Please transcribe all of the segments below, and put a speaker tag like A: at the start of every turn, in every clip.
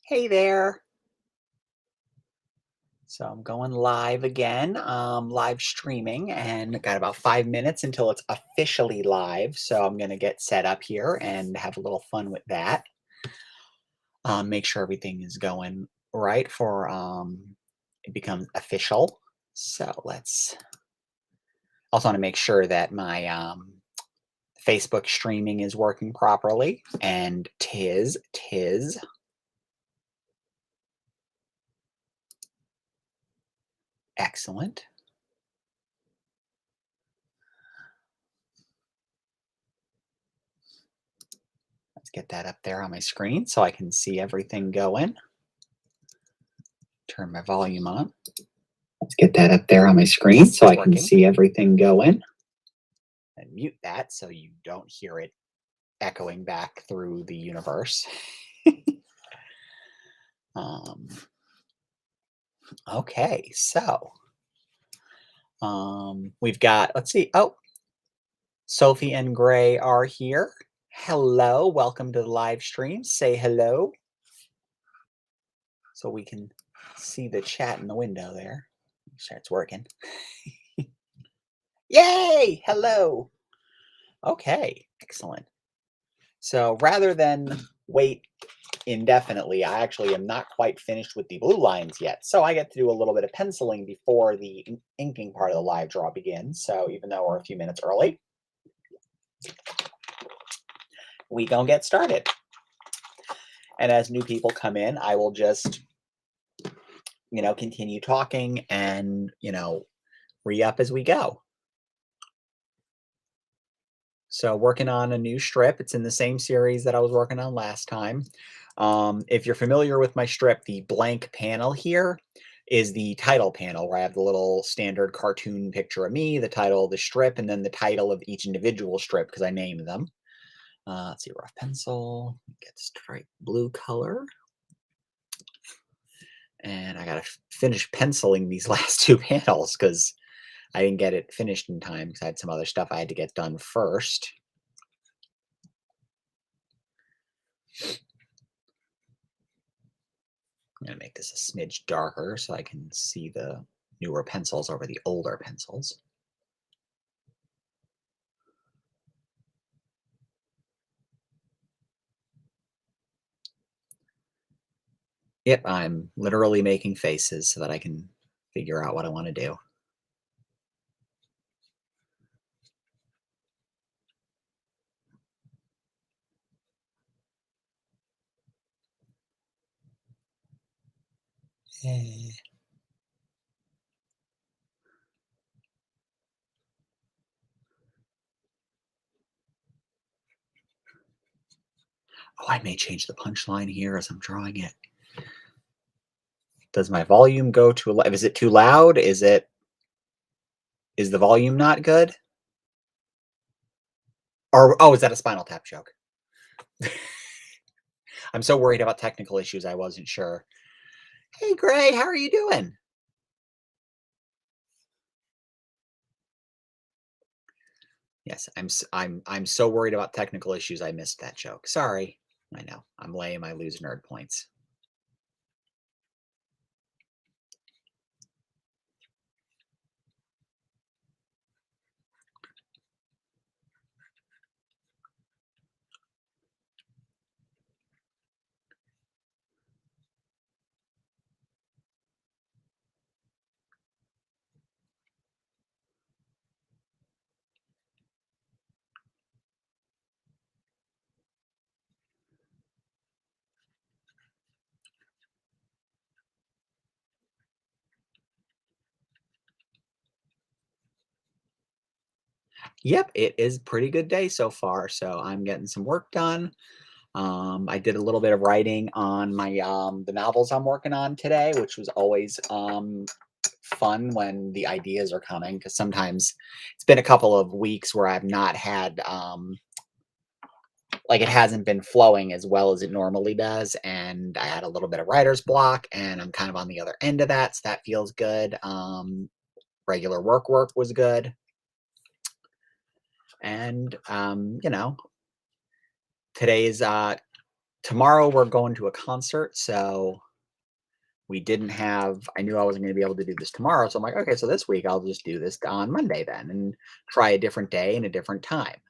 A: Hey there. So I'm going live again, live streaming, and got about 5 minutes until it's officially live. So I'm going to get set up here and have a little fun with that. Make sure everything is going right for it becomes official. So let's also want to make sure that my Facebook streaming is working properly, and tis. Excellent. Let's get that up there on my screen so I can see everything going. Turn my volume on. Let's get that up there on my screen so I can see everything going. And mute that so you don't hear it echoing back through the universe. Okay, so we've got, let's see. Oh, Sophie and Gray are here. Hello, welcome to the live stream. Say hello so we can see the chat in the window there. Make sure it's working. Yay! Hello. Okay, excellent. So rather than wait indefinitely, I actually am not quite finished with the blue lines yet. So I get to do a little bit of penciling before the inking part of the live draw begins. So even though we're a few minutes early, we gonna get started. And as new people come in, I will just, continue talking and, re-up as we go. So working on a new strip. It's in the same series that I was working on last time. If you're familiar with my strip, the blank panel here is the title panel where I have the little standard cartoon picture of me, the title of the strip, and then the title of each individual strip because I named them. Let's see, rough pencil, get straight blue color. And I got to finish penciling these last two panels because I didn't get it finished in time because I had some other stuff I had to get done first. I'm going to make this a smidge darker so I can see the newer pencils over the older pencils. Yep, I'm literally making faces so that I can figure out what I want to do. Oh, I may change the punchline here as I'm drawing it. Does my volume go too loud? Is it too loud? Is the volume not good? Or, oh, is that a Spinal Tap joke? I'm so worried about technical issues, I wasn't sure. Hey, Gray, how are you doing? Yes, I'm so worried about technical issues, I missed that joke. Sorry. I know. I'm lame. I lose nerd points. Yep, it is a pretty good day so far. So I'm getting some work done. I did a little bit of writing on my the novels I'm working on today, which was always fun when the ideas are coming because sometimes it's been a couple of weeks where I've not had like it hasn't been flowing as well as it normally does, and I had a little bit of writer's block, and I'm kind of on the other end of that, so that feels good. Regular work was good. And, today is tomorrow we're going to a concert, so we didn't have I knew I wasn't gonna be able to do this tomorrow, so I'm like, "Okay, so this week I'll just do this on Monday then and try a different day and a different time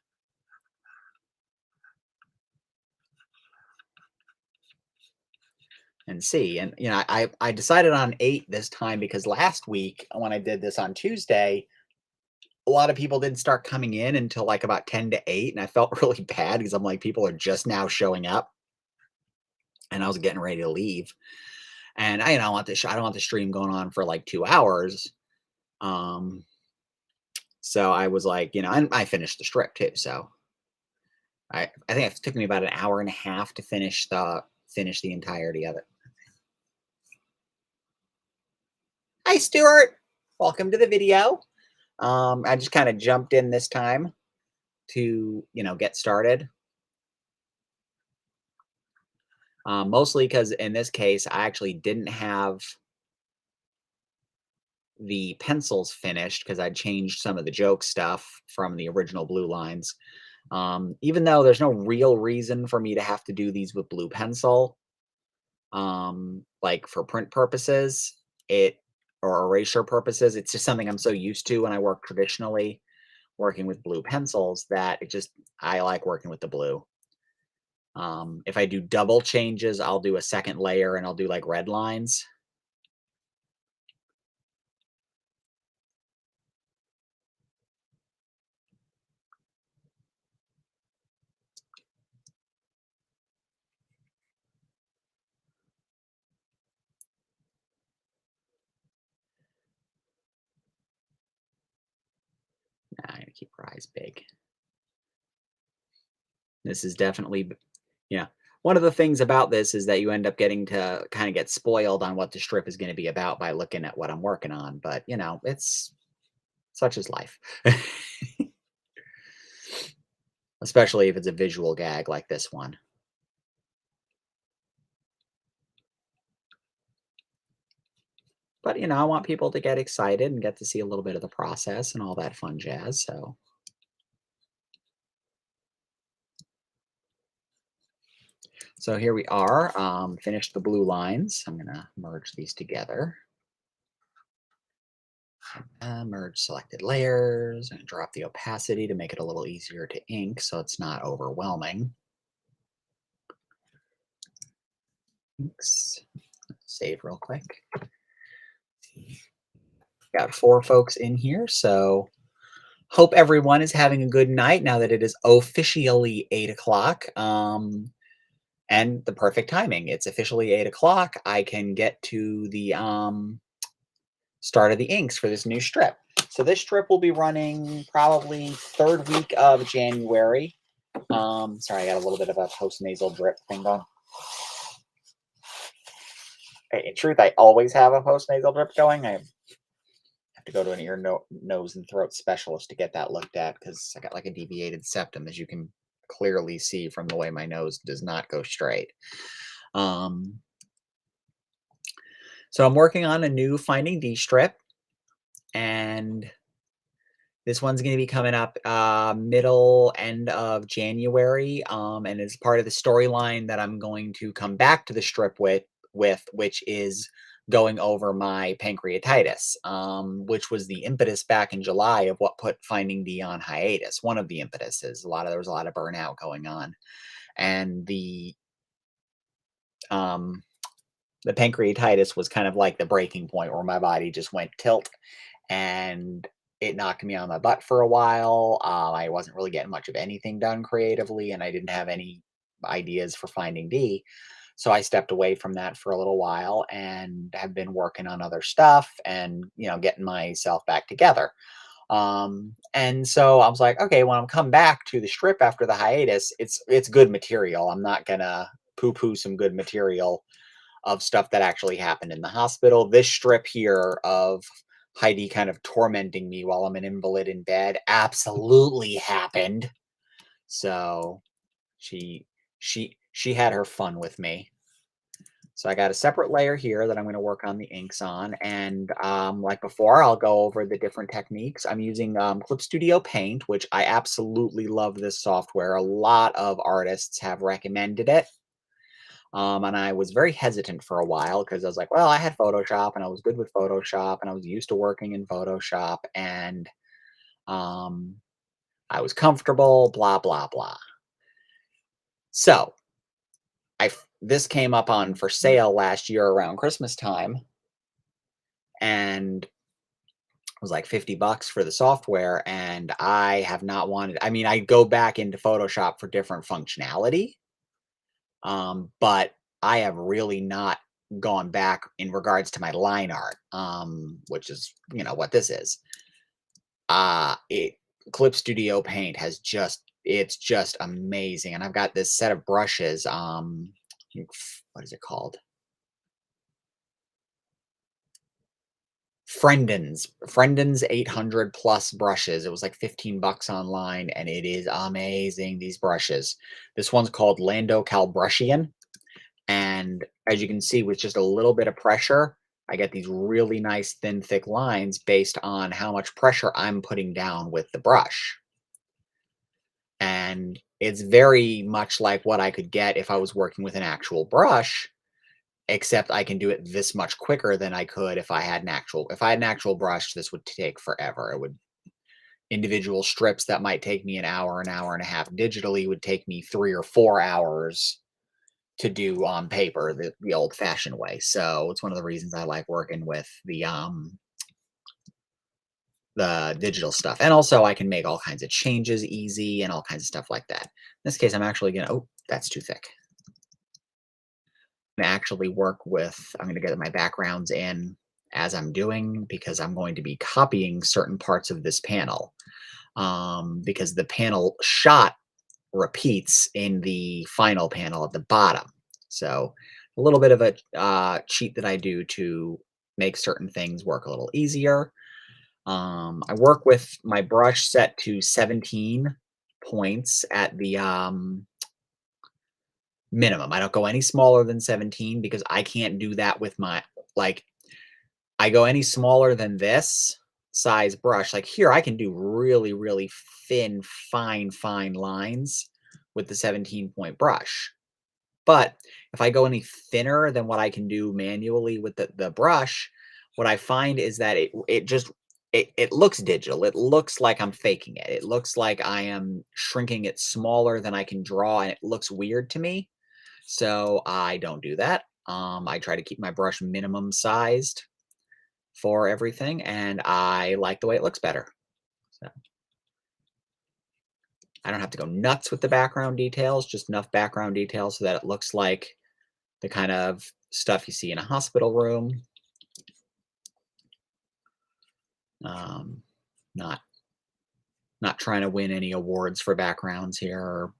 A: and see." And, I decided on 8 this time because last week when I did this on Tuesday, a lot of people didn't start coming in until, like, about 10 to 8, and I felt really bad because I'm like, people are just now showing up, and I was getting ready to leave. And I don't want the stream going on for, like, 2 hours. Um, so I was like, and I finished the strip too, so I think it took me about an hour and a half to finish the entirety of it. Hi, Stuart. Welcome to the video. I just kinda jumped in this time to, get started. Mostly because in this case, I actually didn't have the pencils finished because I changed some of the joke stuff from the original blue lines. Even though there's no real reason for me to have to do these with blue pencil, like for print purposes, it or erasure purposes, it's just something I'm so used to when I work traditionally, working with blue pencils that I like working with the blue. If I do double changes, I'll do a second layer and I'll do like red lines. Nah, I gotta keep her eyes big. This is definitely, yeah. One of the things about this is that you end up getting to kind of get spoiled on what the strip is going to be about by looking at what I'm working on. But, it's such is life, especially if it's a visual gag like this one. But, I want people to get excited and get to see a little bit of the process and all that fun jazz. So here we are, finished the blue lines. I'm going to merge these together. Merge selected layers and drop the opacity to make it a little easier to ink so it's not overwhelming. Thanks. Save real quick. Got 4 folks in here, so hope everyone is having a good night now that it is officially 8 o'clock. And the perfect timing. It's officially 8 o'clock. I can get to the start of the inks for this new strip. So this strip will be running probably 3rd week of January. Sorry, I got a little bit of a post-nasal drip thing going. In truth, I always have a post-nasal drip going. I have to go to an ear, nose, and throat specialist to get that looked at because I got like a deviated septum, as you can clearly see from the way my nose does not go straight. Um, so I'm working on a new Finding D strip, and this one's going to be coming up middle end of January, and is part of the storyline that I'm going to come back to the strip with which is going over my pancreatitis, which was the impetus back in July of what put Finding D on hiatus. One of the impetuses, there was a lot of burnout going on, and um, the pancreatitis was kind of like the breaking point where my body just went tilt and it knocked me on my butt for a while. I wasn't really getting much of anything done creatively, and I didn't have any ideas for Finding D. So I stepped away from that for a little while and have been working on other stuff and, getting myself back together. And so I was like, okay, when I'm come back to the strip after the hiatus, it's good material. I'm not gonna poo-poo some good material of stuff that actually happened in the hospital. This strip here of Heidi kind of tormenting me while I'm an invalid in bed absolutely happened. So she had her fun with me. So I got a separate layer here that I'm going to work on the inks on. And like before, I'll go over the different techniques. I'm using Clip Studio Paint, which I absolutely love this software. A lot of artists have recommended it. And I was very hesitant for a while because I was like, well, I had Photoshop and I was good with Photoshop and I was used to working in Photoshop and um, I was comfortable, blah, blah, blah. So this came up on for sale last year around Christmas time and it was like 50 bucks for the software. And I have not wanted, I mean, I go back into Photoshop for different functionality. But I have really not gone back in regards to my line art, which is, what this is. It Clip Studio Paint has it's just amazing. And I've got this set of brushes. What is it called? Friendens 800 plus brushes. It was like 15 bucks online and it is amazing. These brushes. This one's called Lando Calibration. And as you can see, with just a little bit of pressure, I get these really nice thin, thick lines based on how much pressure I'm putting down with the brush. And it's very much like what I could get if I was working with an actual brush, except I can do it this much quicker than I could if I had an actual brush, this would take forever. Individual strips that might take me an hour and a half digitally would take me 3 or 4 hours to do on paper the old-fashioned way. So it's one of the reasons I like working with the digital stuff. And also I can make all kinds of changes easy and all kinds of stuff like that. In this case, I'm actually gonna, oh, that's too thick. I'm gonna actually I'm gonna get my backgrounds in as I'm doing because I'm going to be copying certain parts of this panel. Because the panel shot repeats in the final panel at the bottom. So a little bit of a cheat that I do to make certain things work a little easier. I work with my brush set to 17 points at the minimum. I don't go any smaller than 17 because I can't do that with like, I go any smaller than this size brush. Like here, I can do really, really thin, fine lines with the 17-point brush. But if I go any thinner than what I can do manually with the brush, what I find is that it looks digital. It looks like I'm faking it. It looks like I am shrinking it smaller than I can draw, and it looks weird to me. So I don't do that. I try to keep my brush minimum sized for everything, and I like the way it looks better. So I don't have to go nuts with the background details, just enough background details so that it looks like the kind of stuff you see in a hospital room. Um, not not trying to win any awards for backgrounds here, or,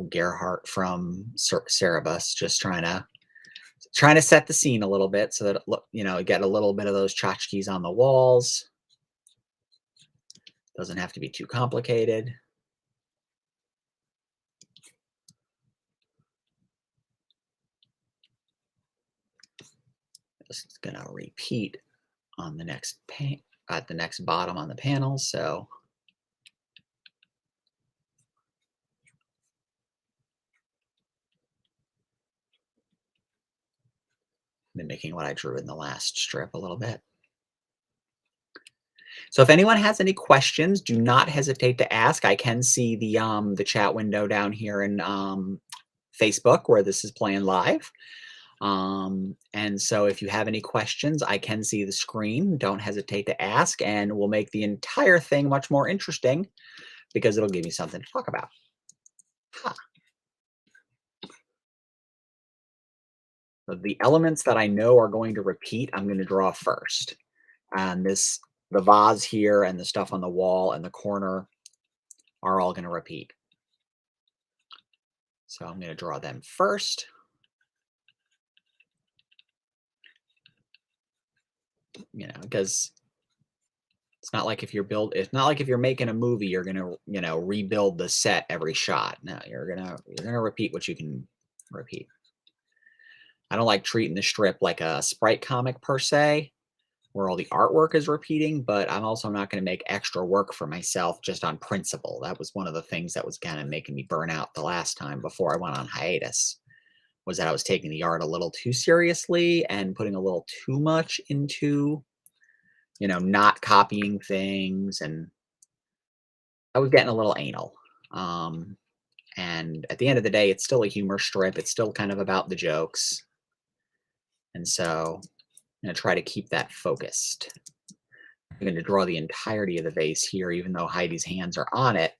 A: Gerhardt from Cerebus, just trying to set the scene a little bit so that get a little bit of those tchotchkes on the walls. Doesn't have to be too complicated. Just gonna repeat on the next at the next bottom on the panel. So mimicking what I drew in the last strip a little bit. So if anyone has any questions, do not hesitate to ask. I can see the chat window down here in Facebook where this is playing live. And so if you have any questions, I can see the screen. Don't hesitate to ask, and we'll make the entire thing much more interesting because it'll give you something to talk about. Huh. So the elements that I know are going to repeat, I'm going to draw first. And the vase here and the stuff on the wall and the corner are all going to repeat. So I'm going to draw them first. Because it's not like if you're making a movie, you're gonna, rebuild the set every shot. No, you're gonna repeat what you can repeat. I don't like treating the strip like a sprite comic per se, where all the artwork is repeating, but I'm also not going to make extra work for myself just on principle. That was one of the things that was kind of making me burn out the last time before I went on hiatus, was that I was taking the art a little too seriously and putting a little too much into, not copying things, and I was getting a little anal. Um, and at the end of the day, it's still a humor strip. It's still kind of about the jokes. And so I'm going to try to keep that focused. I'm going to draw the entirety of the vase here, even though Heidi's hands are on it,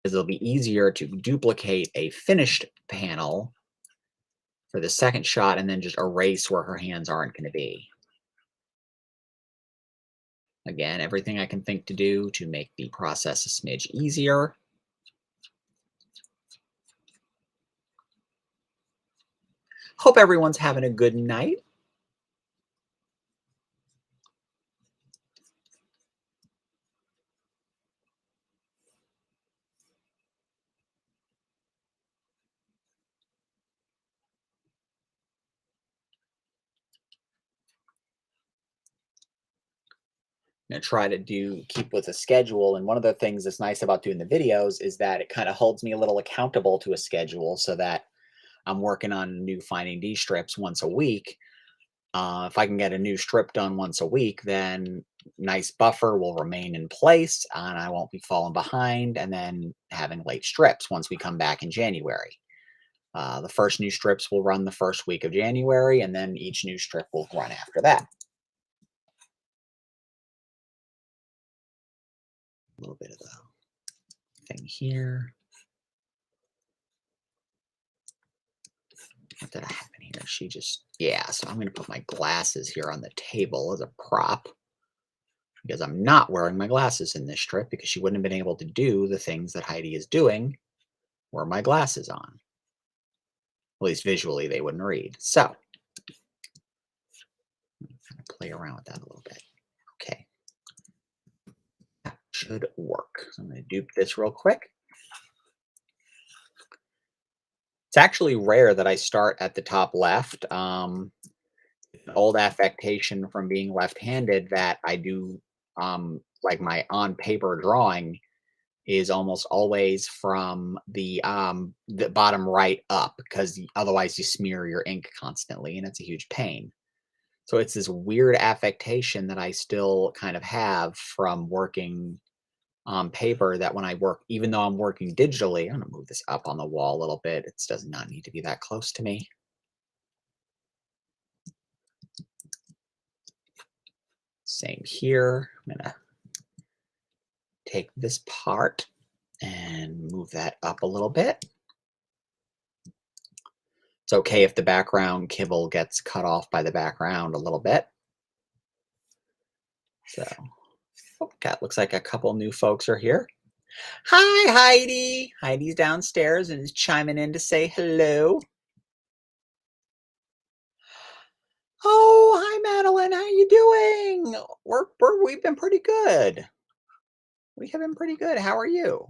A: because it'll be easier to duplicate a finished panel for the second shot and then just erase where her hands aren't going to be. Again, everything I can think to do to make the process a smidge easier. Hope everyone's having a good night. Try to keep with a schedule. And one of the things that's nice about doing the videos is that it kind of holds me a little accountable to a schedule, so that I'm working on new Finding D strips once a week. If I can get a new strip done once a week, then nice buffer will remain in place and I won't be falling behind and then having late strips once we come back in January. The first new strips will run the first week of January, and then each new strip will run after that. A little bit of the thing here. What did I happen here? She just, yeah, so I'm going to put my glasses here on the table as a prop, because I'm not wearing my glasses in this strip, because she wouldn't have been able to do the things that Heidi is doing were my glasses on. At least visually, they wouldn't read. So, I'm going to play around with that a little bit. Okay. That should work. So I'm going to dupe this real quick. It's actually rare that I start at the top left. Old affectation from being left-handed that I do, like my on paper drawing is almost always from the bottom right up, because otherwise you smear your ink constantly and it's a huge pain. So it's this weird affectation that I still kind of have from working on paper, that when I work, even though I'm working digitally, I'm going to move this up on the wall a little bit. It does not need to be that close to me. Same here. I'm going to take this part and move that up a little bit. It's okay if the background kibble gets cut off by the background a little bit. So, that looks like a couple new folks are here. Hi, Heidi. Heidi's downstairs and is chiming in to say hello. Oh, hi, Madeline. How you doing? We've been pretty good. We have been pretty good. How are you?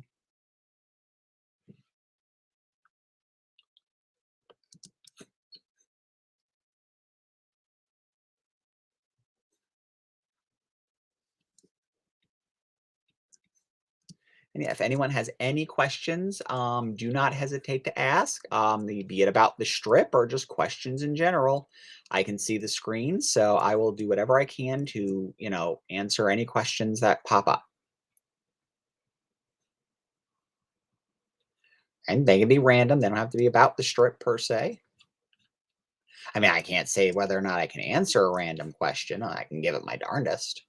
A: And yeah, if anyone has any questions, do not hesitate to ask, be it about the strip or just questions in general. I can see the screen, so I will do whatever I can to, answer any questions that pop up. And they can be random. They don't have to be about the strip per se. I mean, I can't say whether or not I can answer a random question. I can give it my darndest.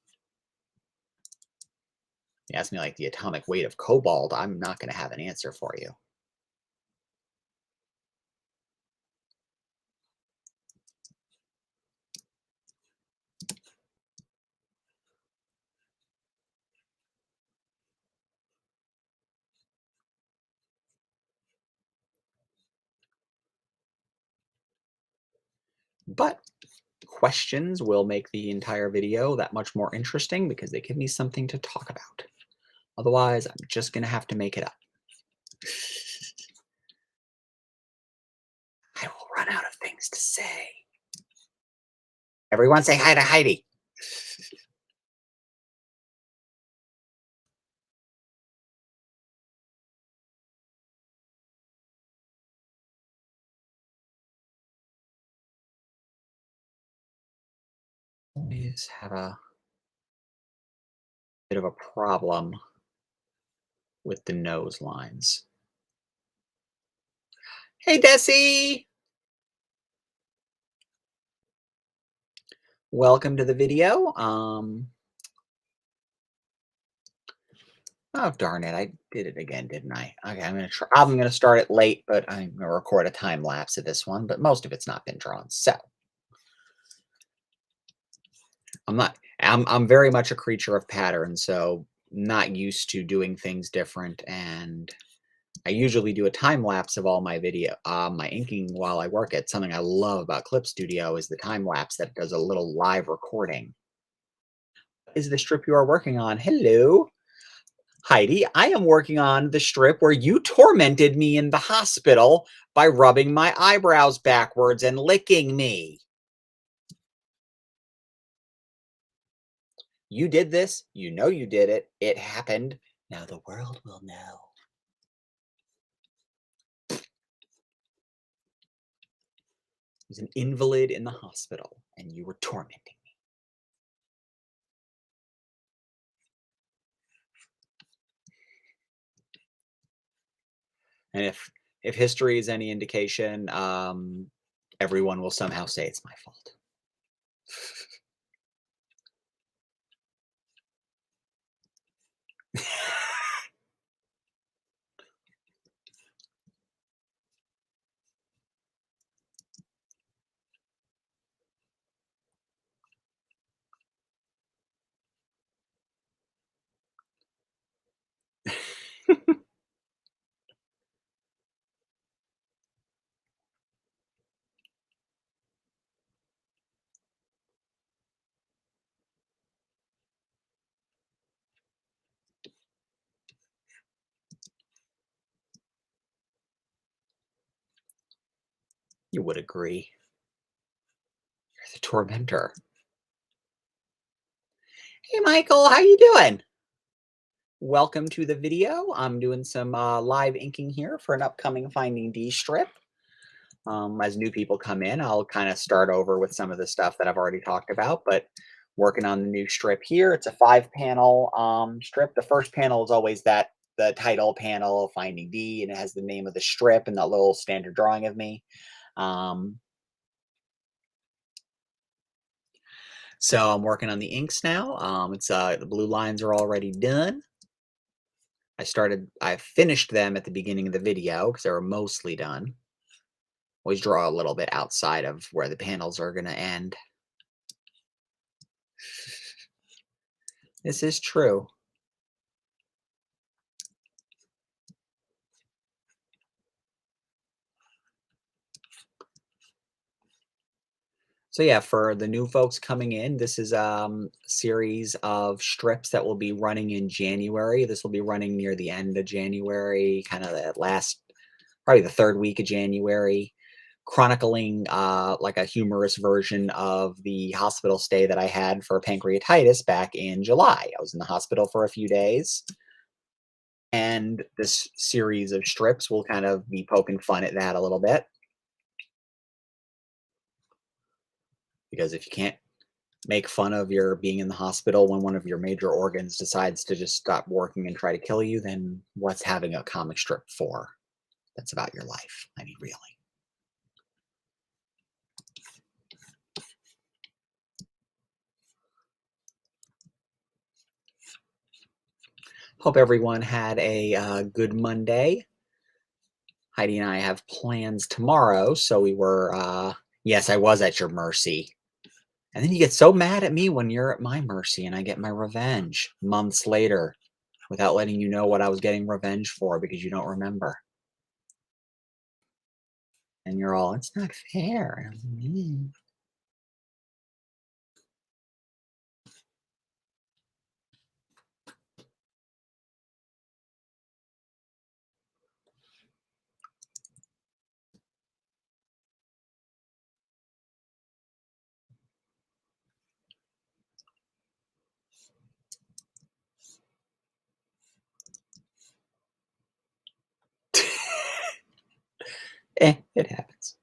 A: You ask me like the atomic weight of cobalt, I'm not going to have an answer for you. But questions will make the entire video that much more interesting, because they give me something to talk about. Otherwise, I'm just going to have to make it up. I will run out of things to say. Everyone say hi to Heidi. Always have a bit of a problem with the nose lines. Hey, Desi! Welcome to the video. Oh darn it! I did it again, didn't I? Okay, I'm gonna try. I'm gonna start it late, but I'm gonna record a time lapse of this one. But most of it's not been drawn, so I'm not. I'm very much a creature of pattern, so not used to doing things different. And I usually do a time lapse of all my my inking while I work it. Something I love about Clip Studio is the time lapse that does a little live recording. Is the strip you are working on? Hello. Heidi, I am working on the strip where you tormented me in the hospital by rubbing my eyebrows backwards and licking me. You did this. You know you did it. It happened. Now the world will know. I was an invalid in the hospital and you were tormenting me. And if history is any indication, everyone will somehow say it's my fault. You would agree. You're the tormentor. Hey, Michael, how you doing? Welcome to the video. I'm doing some live inking here for an upcoming Finding D strip. As new people come in, I'll kind of start over with some of the stuff that I've already talked about, but working on the new strip here. It's a 5-panel strip. The first panel is always the title panel, Finding D, and it has the name of the strip and that little standard drawing of me. Um, so I'm working on the inks now. It's the blue lines are already done. I finished them at the beginning of the video because they were mostly done. Always draw a little bit outside of where the panels are going to end. This is true. So yeah, for the new folks coming in, this is a series of strips that will be running in January. This will be running near the end of January, kind of the last, probably the third week of January, chronicling like a humorous version of the hospital stay that I had for pancreatitis back in July. I was in the hospital for a few days. And this series of strips will kind of be poking fun at that a little bit. Because if you can't make fun of your being in the hospital when one of your major organs decides to just stop working and try to kill you, then what's having a comic strip for? That's about your life. I mean, really. Hope everyone had a good Monday. Heidi and I have plans tomorrow, so we were, yes, I was at your mercy. And then you get so mad at me when you're at my mercy and I get my revenge months later without letting you know what I was getting revenge for because you don't remember. And you're all, it's not fair. It happens.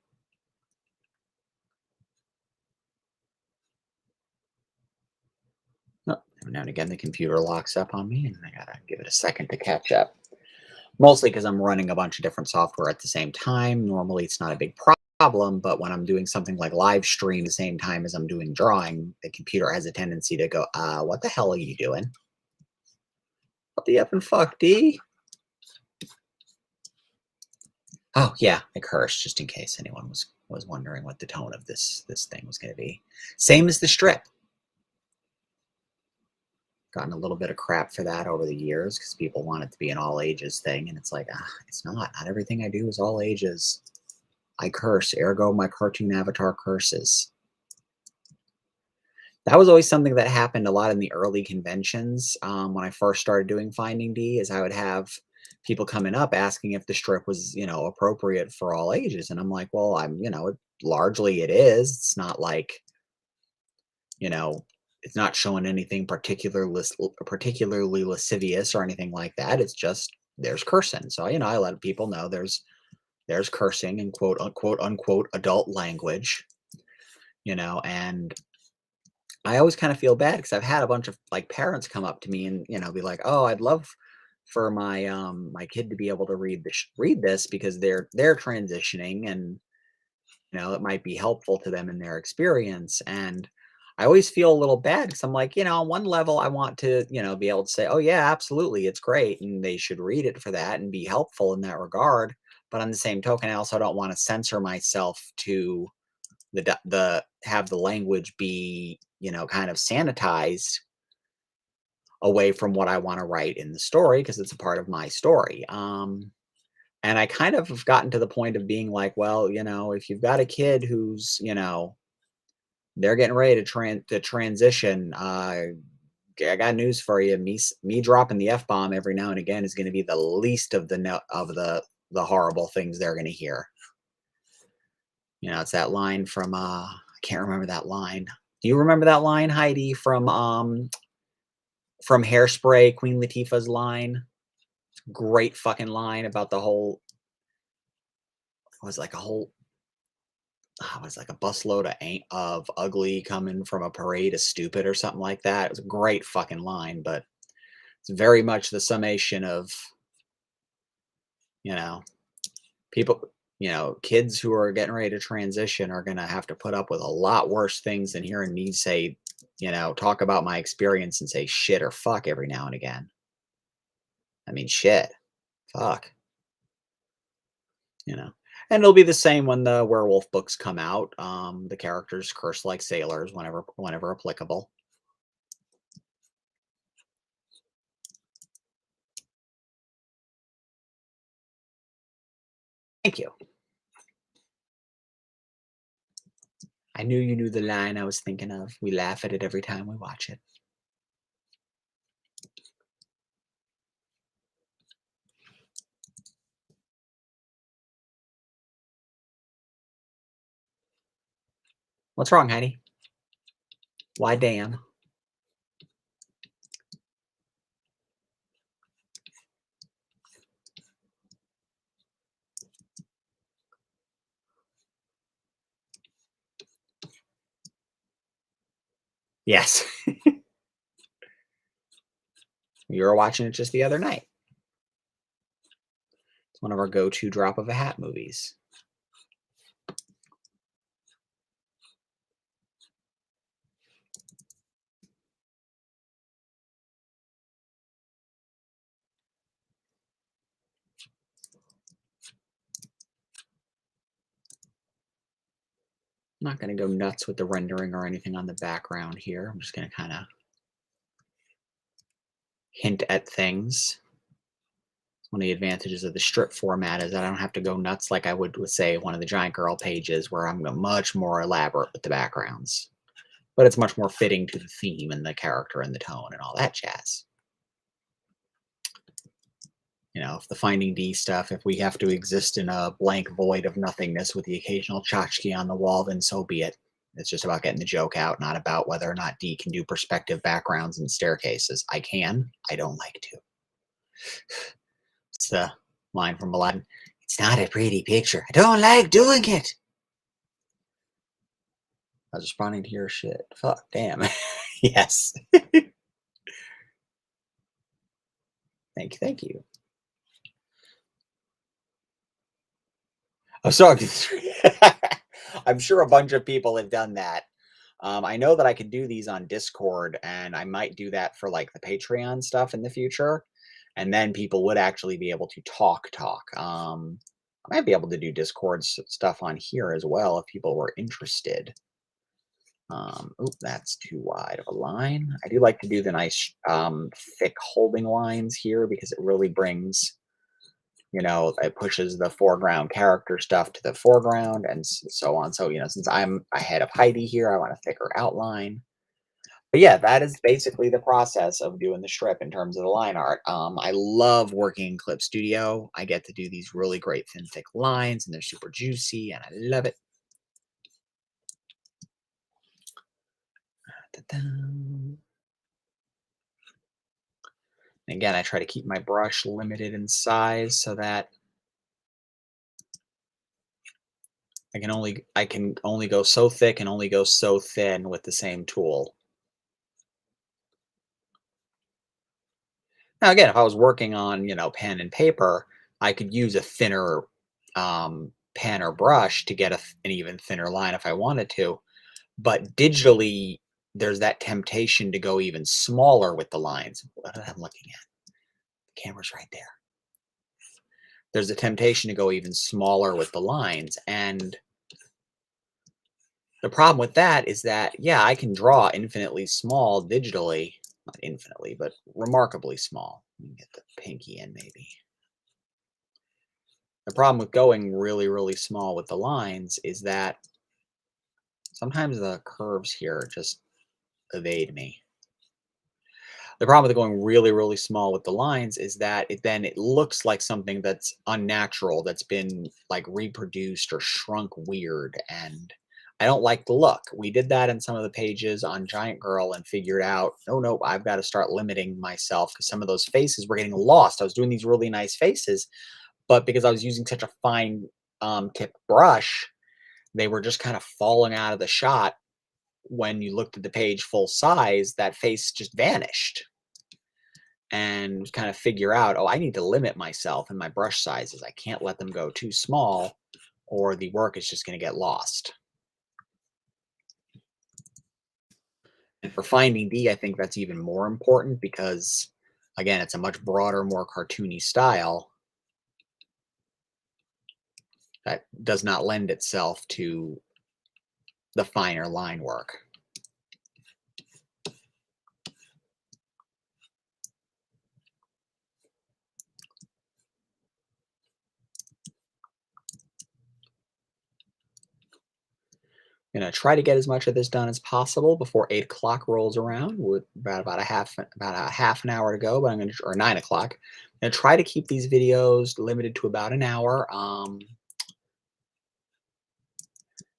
A: Now and again, the computer locks up on me, and I gotta give it a second to catch up. Mostly because I'm running a bunch of different software at the same time. Normally, it's not a big problem, but when I'm doing something like live stream the same time as I'm doing drawing, the computer has a tendency to go, what the hell are you doing? What the effing fuck, D? Oh yeah, I cursed just in case anyone was wondering what the tone of this thing was going to be. Same as the strip. Gotten a little bit of crap for that over the years because people want it to be an all ages thing, and it's like, it's not. Not everything I do is all ages. I curse, ergo my cartoon avatar curses. That was always something that happened a lot in the early conventions, when I first started doing Finding D, is I would have people coming up asking if the strip was, appropriate for all ages, and I'm like, "Well, largely it is. It's not like, you know, it's not showing anything particularly lascivious or anything like that. It's just there's cursing." So, I let people know there's cursing and unquote adult language, and I always kind of feel bad because I've had a bunch of like parents come up to me and be like, "Oh, I'd love for my kid to be able to read this because they're transitioning and it might be helpful to them in their experience." And I always feel a little bad because I'm like, on one level, I want to be able to say, "Oh yeah, absolutely, it's great," and they should read it for that and be helpful in that regard. But on the same token, I also don't want to censor myself to the have the language be kind of sanitized away from what I want to write in the story because it's a part of my story. And I kind of have gotten to the point of being like, well, if you've got a kid who's they're getting ready to transition, I got news for you. Me dropping the F bomb every now and again is going to be the least of the the horrible things they're going to hear. It's that line from I can't remember that line. Do you remember that line, Heidi, from Hairspray, Queen Latifah's line? Great fucking line about the whole it was like a whole it was like a busload of ugly coming from a parade of stupid or something like that. It was a great fucking line, but it's very much the summation of, you know, people, kids who are getting ready to transition are going to have to put up with a lot worse things than hearing me say, talk about my experience and say shit or fuck every now and again. I mean, shit, fuck, you know. And it'll be the same when the werewolf books come out. The characters curse like sailors whenever applicable. Thank you. I knew you knew the line I was thinking of. We laugh at it every time we watch it. What's wrong, Heidi? Why damn? Yes. You were watching it just the other night. It's one of our go-to drop of a hat movies. I'm not going to go nuts with the rendering or anything on the background here. I'm just going to kind of hint at things. One of the advantages of the strip format is that I don't have to go nuts like I would with, say, one of the Giant Girl pages where I'm much more elaborate with the backgrounds. But it's much more fitting to the theme and the character and the tone and all that jazz. If the Finding D stuff, if we have to exist in a blank void of nothingness with the occasional tchotchke on the wall, then so be it. It's just about getting the joke out, not about whether or not D can do perspective backgrounds and staircases. I can. I don't like to. It's the line from Aladdin. It's not a pretty picture. I don't like doing it. I was responding to your shit. Fuck, damn. Yes. Thank you, thank you. Oh, sorry. I'm sure a bunch of people have done that. I know that I could do these on Discord, and I might do that for like the Patreon stuff in the future. And then people would actually be able to talk. I might be able to do Discord stuff on here as well if people were interested. Oop, that's too wide of a line. I do like to do the nice thick holding lines here because it really brings, it pushes the foreground character stuff to the foreground and so on. So, since I'm ahead of Heidi here, I want a thicker outline. But yeah, that is basically the process of doing the strip in terms of the line art. I love working in Clip Studio. I get to do these really great thin, thick lines, and they're super juicy, and I love it. Ta-da. Again, I try to keep my brush limited in size so that I can only go so thick and only go so thin with the same tool. Now, again, if I was working on, pen and paper, I could use a thinner pen or brush to get an even thinner line if I wanted to. But digitally, there's that temptation to go even smaller with the lines. What am I looking at? The camera's right there. There's a temptation to go even smaller with the lines. And the problem with that is that, yeah, I can draw infinitely small digitally. Not infinitely, but remarkably small. Let me get the pinky in maybe. The problem with going really, really small with the lines is that sometimes the curves here just evade me. The problem with going really, really small with the lines is that it looks like something that's unnatural, that's been like reproduced or shrunk weird, and I don't like the look. We did that in some of the pages on Giant Girl and figured out, oh no, I've got to start limiting myself because some of those faces were getting lost. I was doing these really nice faces, but because I was using such a fine tip brush, they were just kind of falling out of the shot. When you looked at the page full size, that face just vanished, and kind of figure out, oh, I need to limit myself and my brush sizes. I can't let them go too small or the work is just going to get lost. And for Finding D, I think that's even more important because, again, it's a much broader, more cartoony style that does not lend itself to the finer line work. I'm gonna try to get as much of this done as possible before 8 o'clock rolls around. With about a half an hour to go, but I'm gonna or 9 o'clock. I'm gonna try to keep these videos limited to about an hour.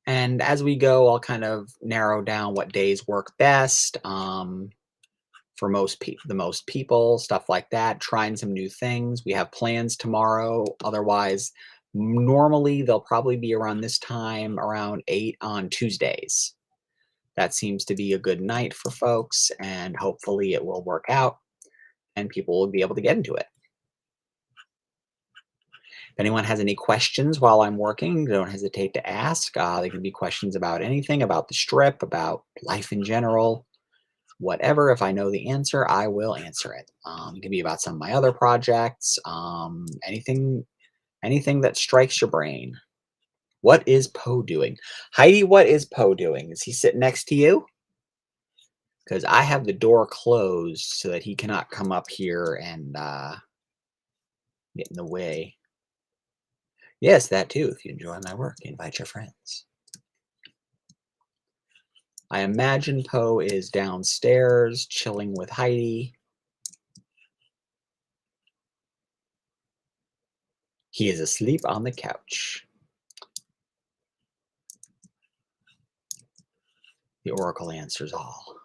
A: And as we go, I'll kind of narrow down what days work best for the most people, stuff like that. Trying some new things. We have plans tomorrow. Otherwise, normally they'll probably be around this time, around 8 on Tuesdays. That seems to be a good night for folks, and hopefully it will work out and people will be able to get into it. If anyone has any questions while I'm working, don't hesitate to ask. They can be questions about anything, about the strip, about life in general, whatever. If I know the answer, I will answer it. It can be about some of my other projects, anything that strikes your brain. What is Poe doing? Heidi, what is Poe doing? Is he sitting next to you? Because I have the door closed so that he cannot come up here and get in the way. Yes, that too. If you enjoy my work, invite your friends. I imagine Poe is downstairs chilling with Heidi. He is asleep on the couch. The Oracle answers all.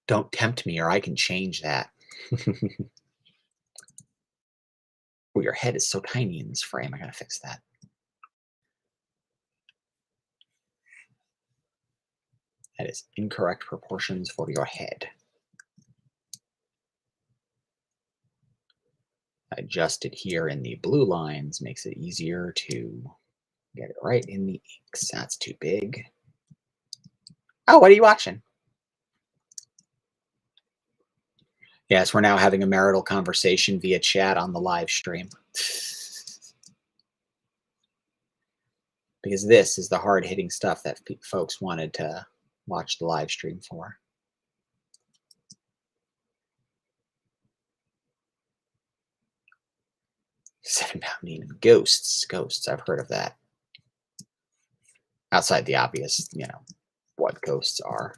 A: Don't tempt me or I can change that. Oh, your head is so tiny in this frame. I gotta fix that. That is incorrect proportions for your head. Adjust it here in the blue lines makes it easier to get it right in the inks. That's too big. Oh, what are you watching? Yes, we're now having a marital conversation via chat on the live stream. Because this is the hard-hitting stuff that folks wanted to watch the live stream for. 7-pound demon. Ghosts. Ghosts. I've heard of that. Outside the obvious, what ghosts are.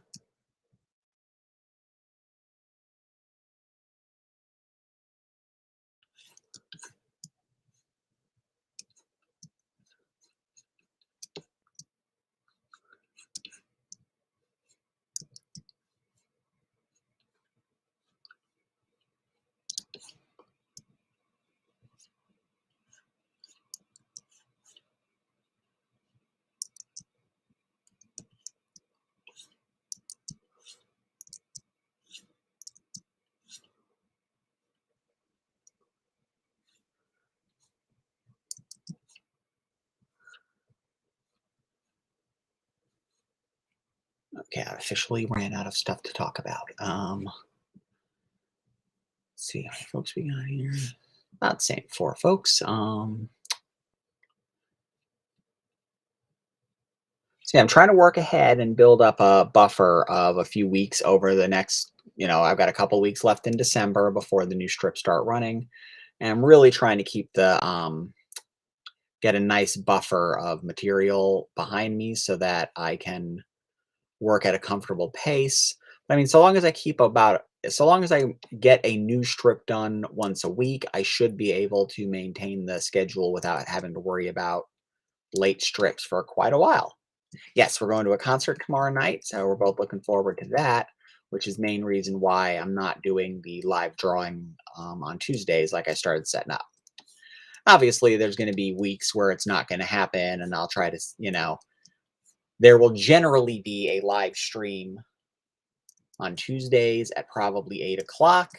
A: Okay, I officially ran out of stuff to talk about. Let's see how many folks we got here. About the same, 4 folks. See, I'm trying to work ahead and build up a buffer of a few weeks over the next, I've got a couple weeks left in December before the new strips start running. And I'm really trying to keep get a nice buffer of material behind me so that I can work at a comfortable pace. I mean, so long as I get a new strip done once a week, I should be able to maintain the schedule without having to worry about late strips for quite a while. Yes, we're going to a concert tomorrow night, so we're both looking forward to that, which is main reason why I'm not doing the live drawing on Tuesdays like I started setting up. Obviously, there's going to be weeks where it's not going to happen, and I'll try to, there will generally be a live stream on Tuesdays at probably 8 o'clock,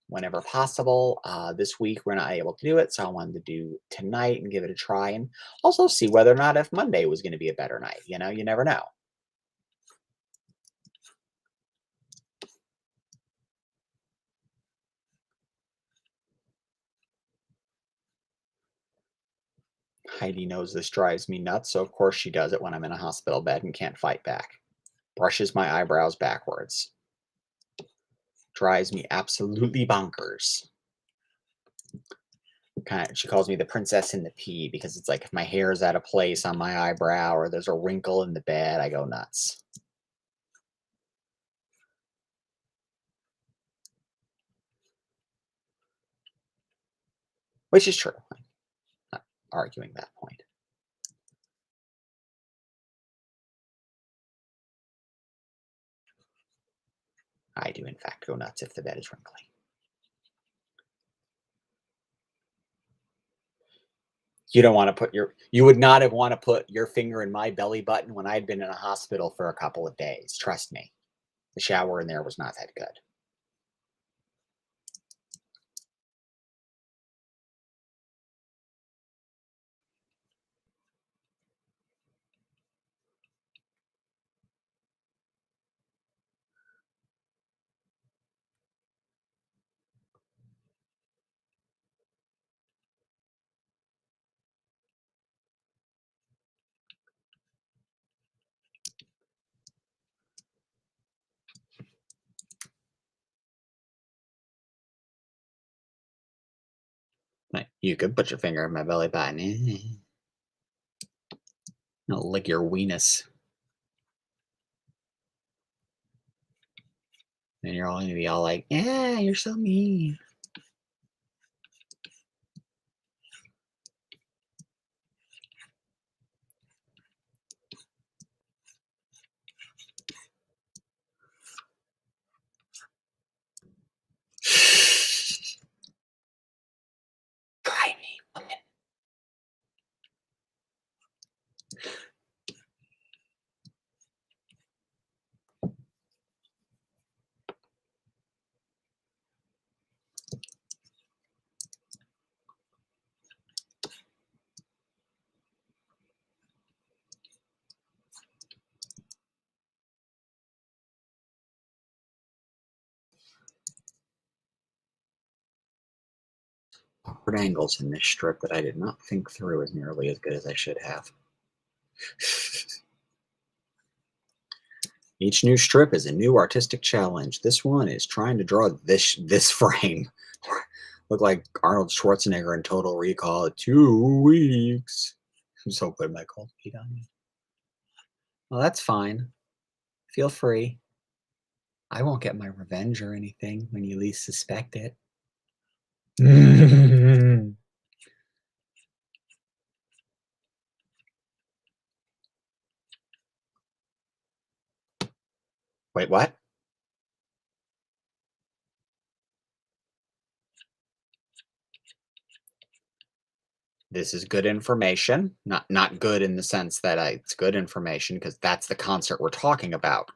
A: whenever possible. This week, we're not able to do it, so I wanted to do tonight and give it a try, and also see whether or not if Monday was going to be a better night. You never know. Heidi knows this drives me nuts, so of course she does it when I'm in a hospital bed and can't fight back. Brushes my eyebrows backwards. Drives me absolutely bonkers. She calls me the princess in the pea because it's like if my hair is out of place on my eyebrow or there's a wrinkle in the bed, I go nuts. Which is true. I'm not arguing that point. I do, in fact, go nuts if the bed is wrinkly. You would not have want to put your finger in my belly button when I'd been in a hospital for a couple of days. Trust me. The shower in there was not that good. You could put your finger in my belly button. I'll lick your weenus. And you're all going to be all like, yeah, you're so mean. Awkward angles in this strip that I did not think through as nearly as good as I should have. Each new strip is a new artistic challenge. This one is trying to draw this frame. Look like Arnold Schwarzenegger in Total Recall. 2 weeks. I'm so putting my cold feet on you. Well, that's fine. Feel free. I won't get my revenge or anything when you least suspect it. Wait, what? This is good information. Not good in the sense that it's good information because that's the concert we're talking about.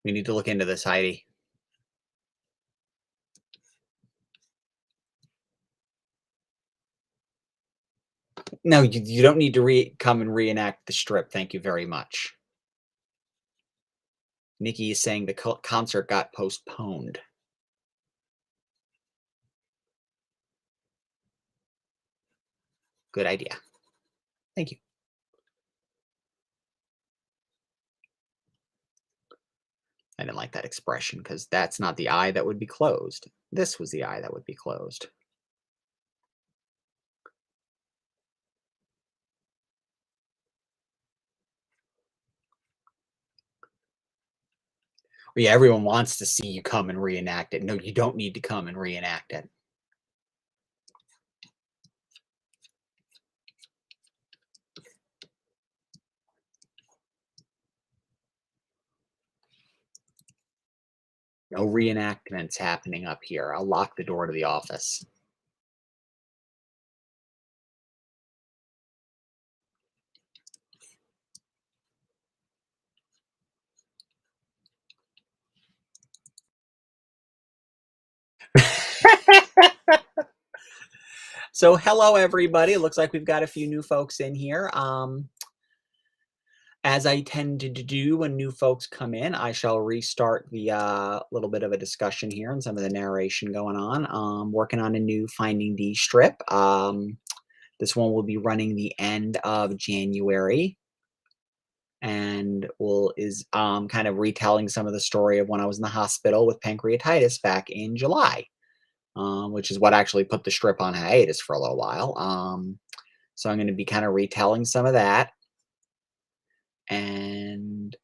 A: We need to look into this, Heidi. No, you don't need to come and reenact the strip. Thank you very much. Nikki is saying the concert got postponed. Good idea. Thank you. I didn't like that expression because that's not the eye that would be closed. This was the eye that would be closed. Yeah, everyone wants to see you come and reenact it. No, you don't need to come and reenact it. No reenactments happening up here. I'll lock the door to the office. So hello, everybody. It looks like we've got a few new folks in here. As I tend to do when new folks come in, I shall restart the little bit of a discussion here and some of the narration going on. Working on a new Finding D strip. This one will be running the end of January and is kind of retelling some of the story of when I was in the hospital with pancreatitis back in July, which is what actually put the strip on hiatus for a little while. So I'm going to be kind of retelling some of that. And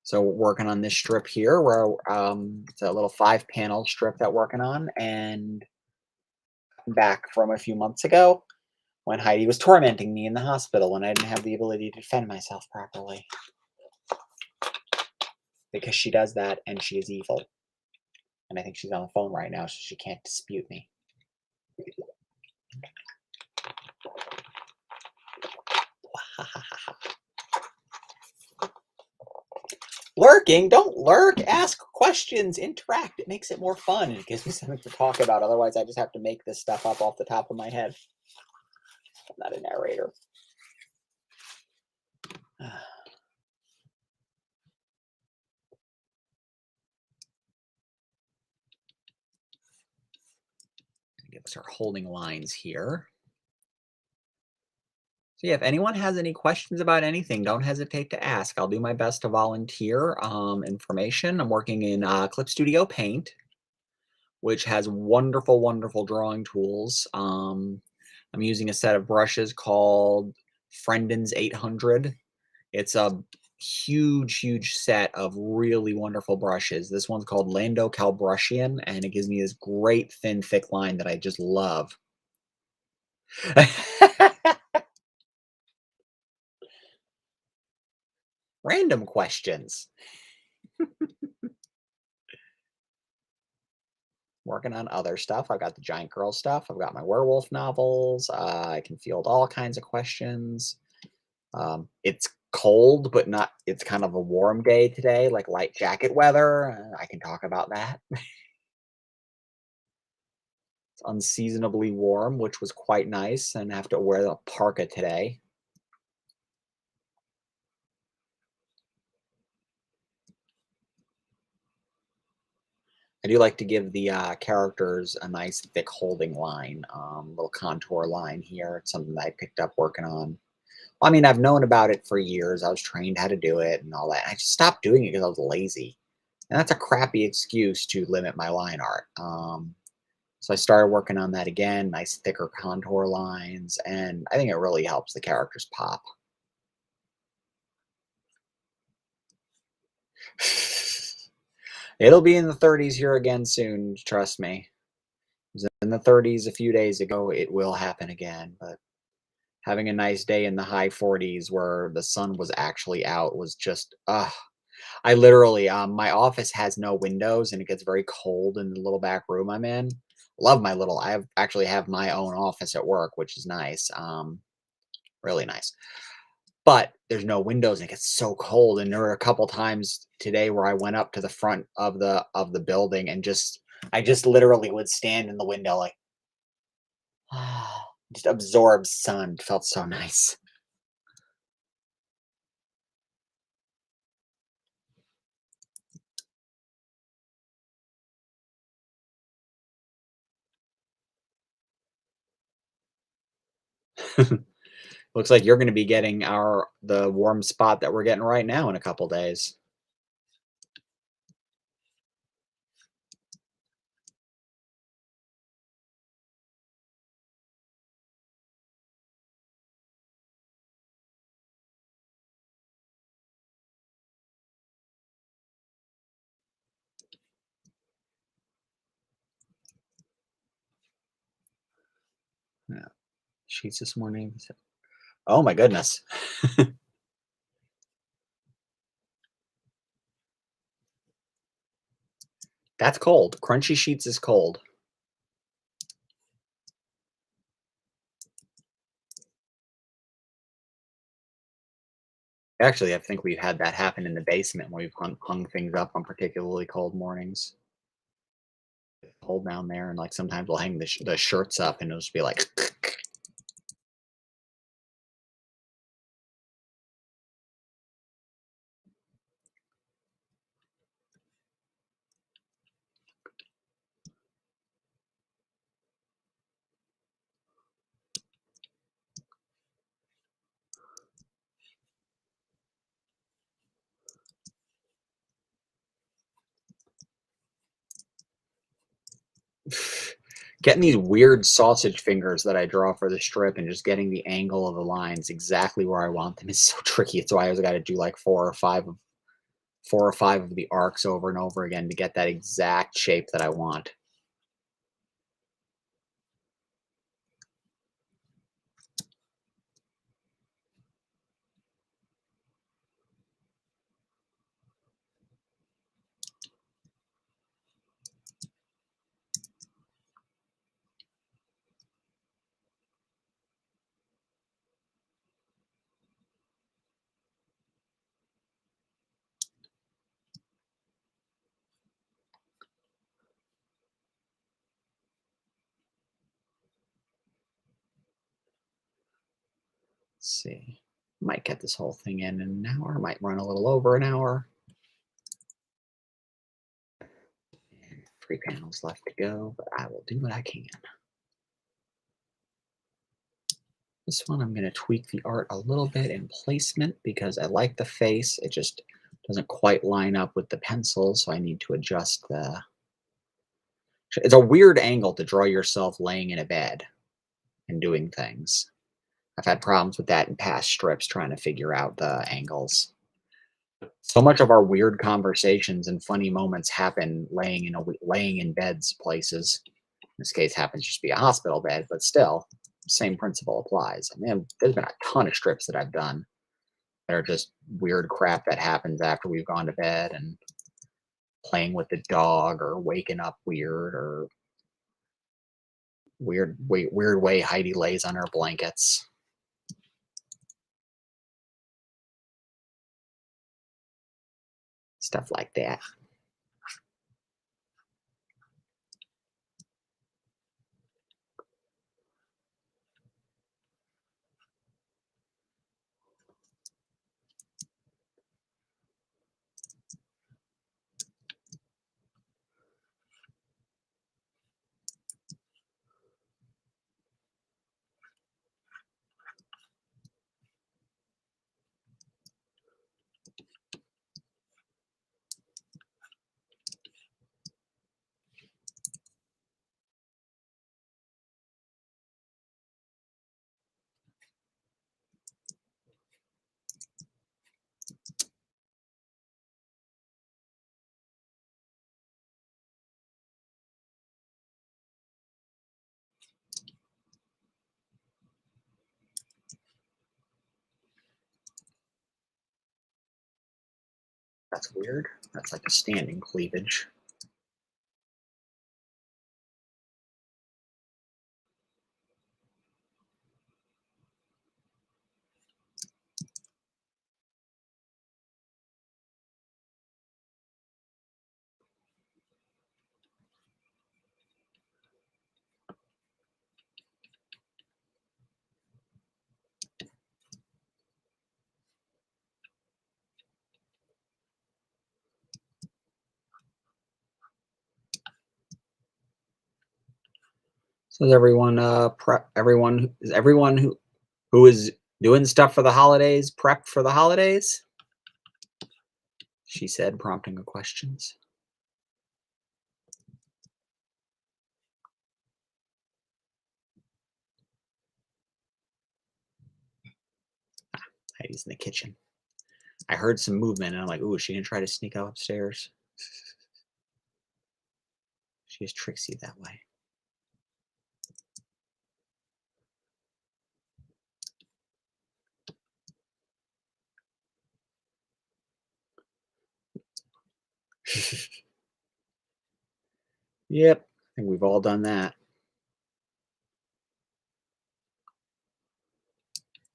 A: so working on this strip here where it's a little 5-panel strip that we're working on, and back from a few months ago when Heidi was tormenting me in the hospital when I didn't have the ability to defend myself properly. Because she does that and she is evil. And I think she's on the phone right now, so she can't dispute me. Lurking? Don't lurk. Ask questions. Interact. It makes it more fun. It gives me something to talk about. Otherwise, I just have to make this stuff up off the top of my head. I'm not a narrator. Give us our holding lines here. So yeah, if anyone has any questions about anything, don't hesitate to ask. I'll do my best to volunteer information. I'm working in Clip Studio Paint, which has wonderful, wonderful drawing tools. I'm using a set of brushes called Friendens 800. It's a huge, huge set of really wonderful brushes. This one's called Lando Calibration, and it gives me this great, thin, thick line that I just love. Random questions. Working on other stuff. I've got the Giant Girl stuff. I've got my werewolf novels. I can field all kinds of questions. It's cold, but not it's kind of a warm day today, like light jacket weather. I can talk about that. It's unseasonably warm, which was quite nice, and I have to wear the parka today. I do like to give the characters a nice thick holding line, little contour line here. It's something that I picked up working on. Well, I mean, I've known about it for years. I was trained how to do it and all that. I just stopped doing it because I was lazy. And that's a crappy excuse to limit my line art. So I started working on that again, nice thicker contour lines, and I think it really helps the characters pop. It'll be in the 30s here again soon, trust me. It was in the 30s a few days ago, it will happen again, but having a nice day in the high 40s where the sun was actually out was just, I literally, my office has no windows and it gets very cold in the little back room I'm in. Love my little, actually have my own office at work, which is nice. Really nice. But there's no windows and it gets so cold. And there were a couple times today where I went up to the front of the building and I just literally would stand in the window like just absorb sun. It felt so nice. Looks like you're gonna be getting the warm spot that we're getting right now in a couple days. Yeah. Sheets this morning. Oh my goodness. That's cold. Crunchy sheets is cold. Actually, I think we've had that happen in the basement when we've hung things up on particularly cold mornings. Cold down there, and like sometimes we'll hang the shirts up, and it'll just be like getting these weird sausage fingers that I draw for the strip and just getting the angle of the lines exactly where I want them is so tricky. It's why I always got to do like 4 or 5 of the arcs over and over again to get that exact shape that I want. Let's see. Might get this whole thing in an hour. Might run a little over an hour. And 3 panels left to go, but I will do what I can. This one, I'm going to tweak the art a little bit in placement because I like the face. It just doesn't quite line up with the pencil, so I need to adjust the. It's a weird angle to draw yourself laying in a bed and doing things. I've had problems with that in past strips trying to figure out the angles. So much of our weird conversations and funny moments happen laying in beds places. In this case, happens just to be a hospital bed, but still, same principle applies. I mean, there's been a ton of strips that I've done that are just weird crap that happens after we've gone to bed and playing with the dog or waking up weird or weird way Heidi lays on her blankets. stuff like that. That's weird. That's like a standing cleavage. So is everyone everyone who is doing stuff for the holidays prepped for the holidays? She said, prompting the questions. Heidi's in the kitchen. I heard some movement and I'm like, ooh, is she gonna try to sneak out upstairs? She is tricksy that way. Yep, I think we've all done that.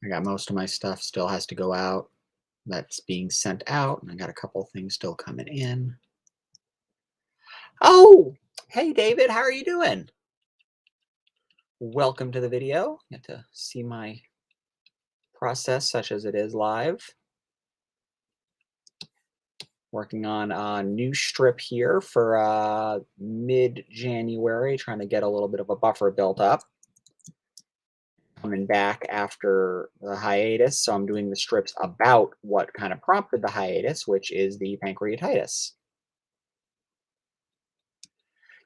A: I got most of my stuff still has to go out. That's being sent out, and I got a couple things still coming in. Oh, hey David, how are you doing? Welcome to the video. You get to see my process such as it is live. Working on a new strip here for mid-January, trying to get a little bit of a buffer built up. Coming back after the hiatus, so I'm doing the strips about what kind of prompted the hiatus, which is the pancreatitis.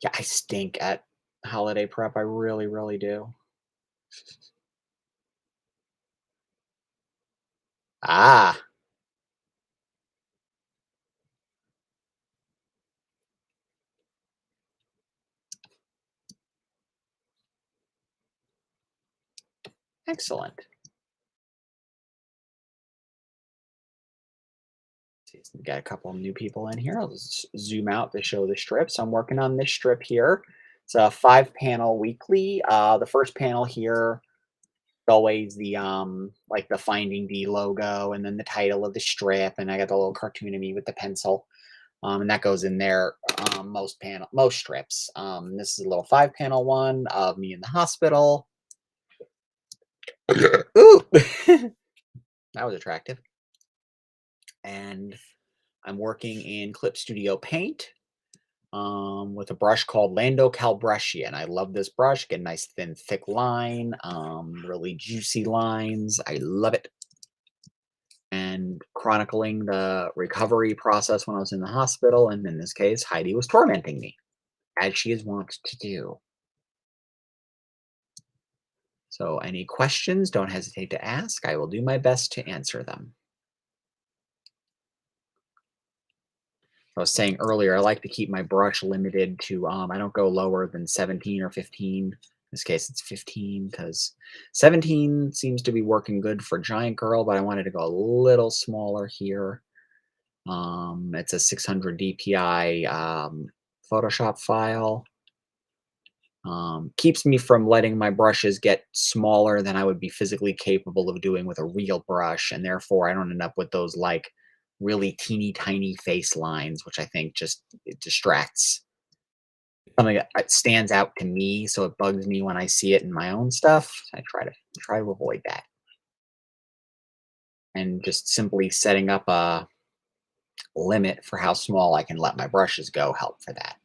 A: Yeah, I stink at holiday prep. I really, really do. Ah, excellent. We got a couple of new people in here. I'll just zoom out to show the strip. So I'm working on this strip here. It's a 5-panel weekly. The first panel here always the like the Finding D logo and then the title of the strip, and I got the little cartoon of me with the pencil. And that goes in there most strips. This is a little 5-panel one of me in the hospital. Ooh, that was attractive. And I'm working in Clip Studio Paint with a brush called Lando Calibration. I love this brush. Get a nice thin, thick line, really juicy lines. I love it. And chronicling the recovery process when I was in the hospital. And in this case, Heidi was tormenting me, as she is wont to do. So, any questions, don't hesitate to ask. I will do my best to answer them. I was saying earlier, I like to keep my brush limited to, I don't go lower than 17 or 15. In this case, it's 15 because 17 seems to be working good for Giant Girl, but I wanted to go a little smaller here. It's a 600 DPI Photoshop file. Keeps me from letting my brushes get smaller than I would be physically capable of doing with a real brush, and therefore I don't end up with those like really teeny tiny face lines, which I think just it distracts. Something that stands out to me, so it bugs me when I see it in my own stuff. I try to avoid that, and just simply setting up a limit for how small I can let my brushes go help for that.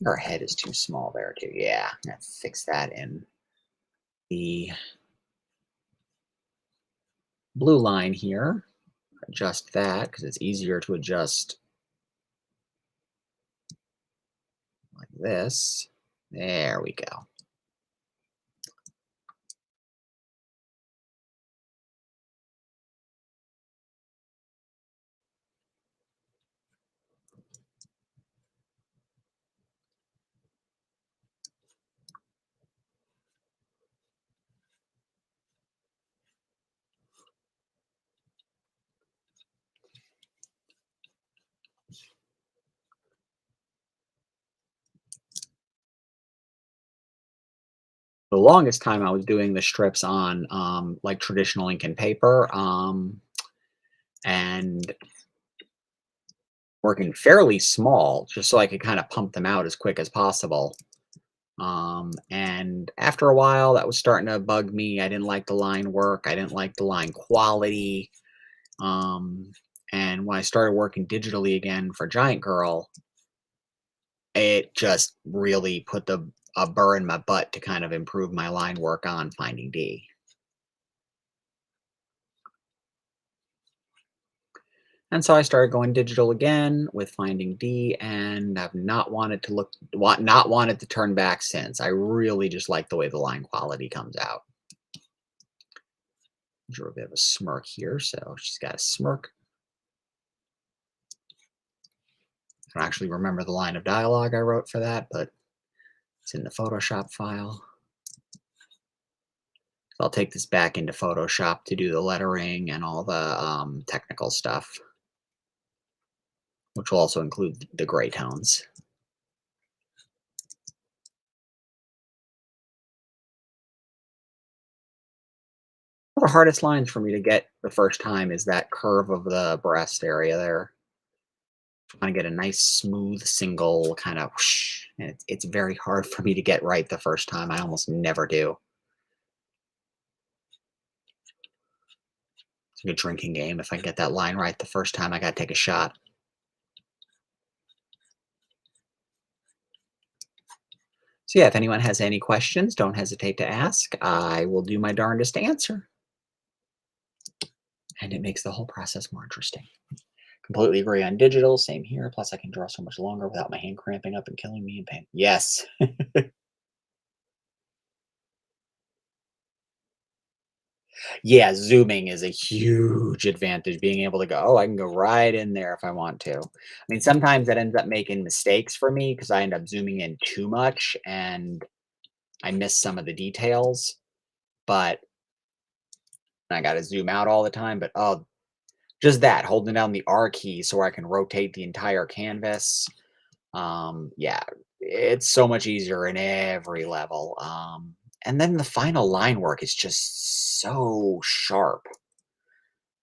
A: Her head is too small there too. Yeah, I'm gonna fix that in the blue line here. Adjust that because it's easier to adjust like this. There we go. The longest time I was doing the strips on like traditional ink and paper, and working fairly small just so I could kind of pump them out as quick as possible. And after a while, that was starting to bug me. I didn't like the line work. I didn't like the line quality. Um, and when I started working digitally again for Giant Girl, it just really put the a burr in my butt to kind of improve my line work on Finding D. And so I started going digital again with Finding D, and I've not wanted to not wanted to turn back since. I really just like the way the line quality comes out. Drew a bit of a smirk here, so she's got a smirk. I don't actually remember the line of dialogue I wrote for that, but it's in the Photoshop file. So I'll take this back into Photoshop to do the lettering and all the technical stuff, which will also include the gray tones. One of the hardest lines for me to get the first time is that curve of the breast area there. Trying to get a nice smooth single kind of whoosh, and it's very hard for me to get right the first time. I almost never do. It's a good drinking game. If I get that line right the first time, I got to take a shot. So yeah, if anyone has any questions, don't hesitate to ask. I will do my darndest to answer. And it makes the whole process more interesting. Completely agree on digital. Same here. Plus, I can draw so much longer without my hand cramping up and killing me in pain. Yes. Yeah, zooming is a huge advantage. Being able to go, oh, I can go right in there if I want to. I mean, sometimes that ends up making mistakes for me because I end up zooming in too much and I miss some of the details. But I got to zoom out all the time. But oh, just that holding down the R key so I can rotate the entire canvas. Yeah, it's so much easier in every level. And then the final line work is just so sharp.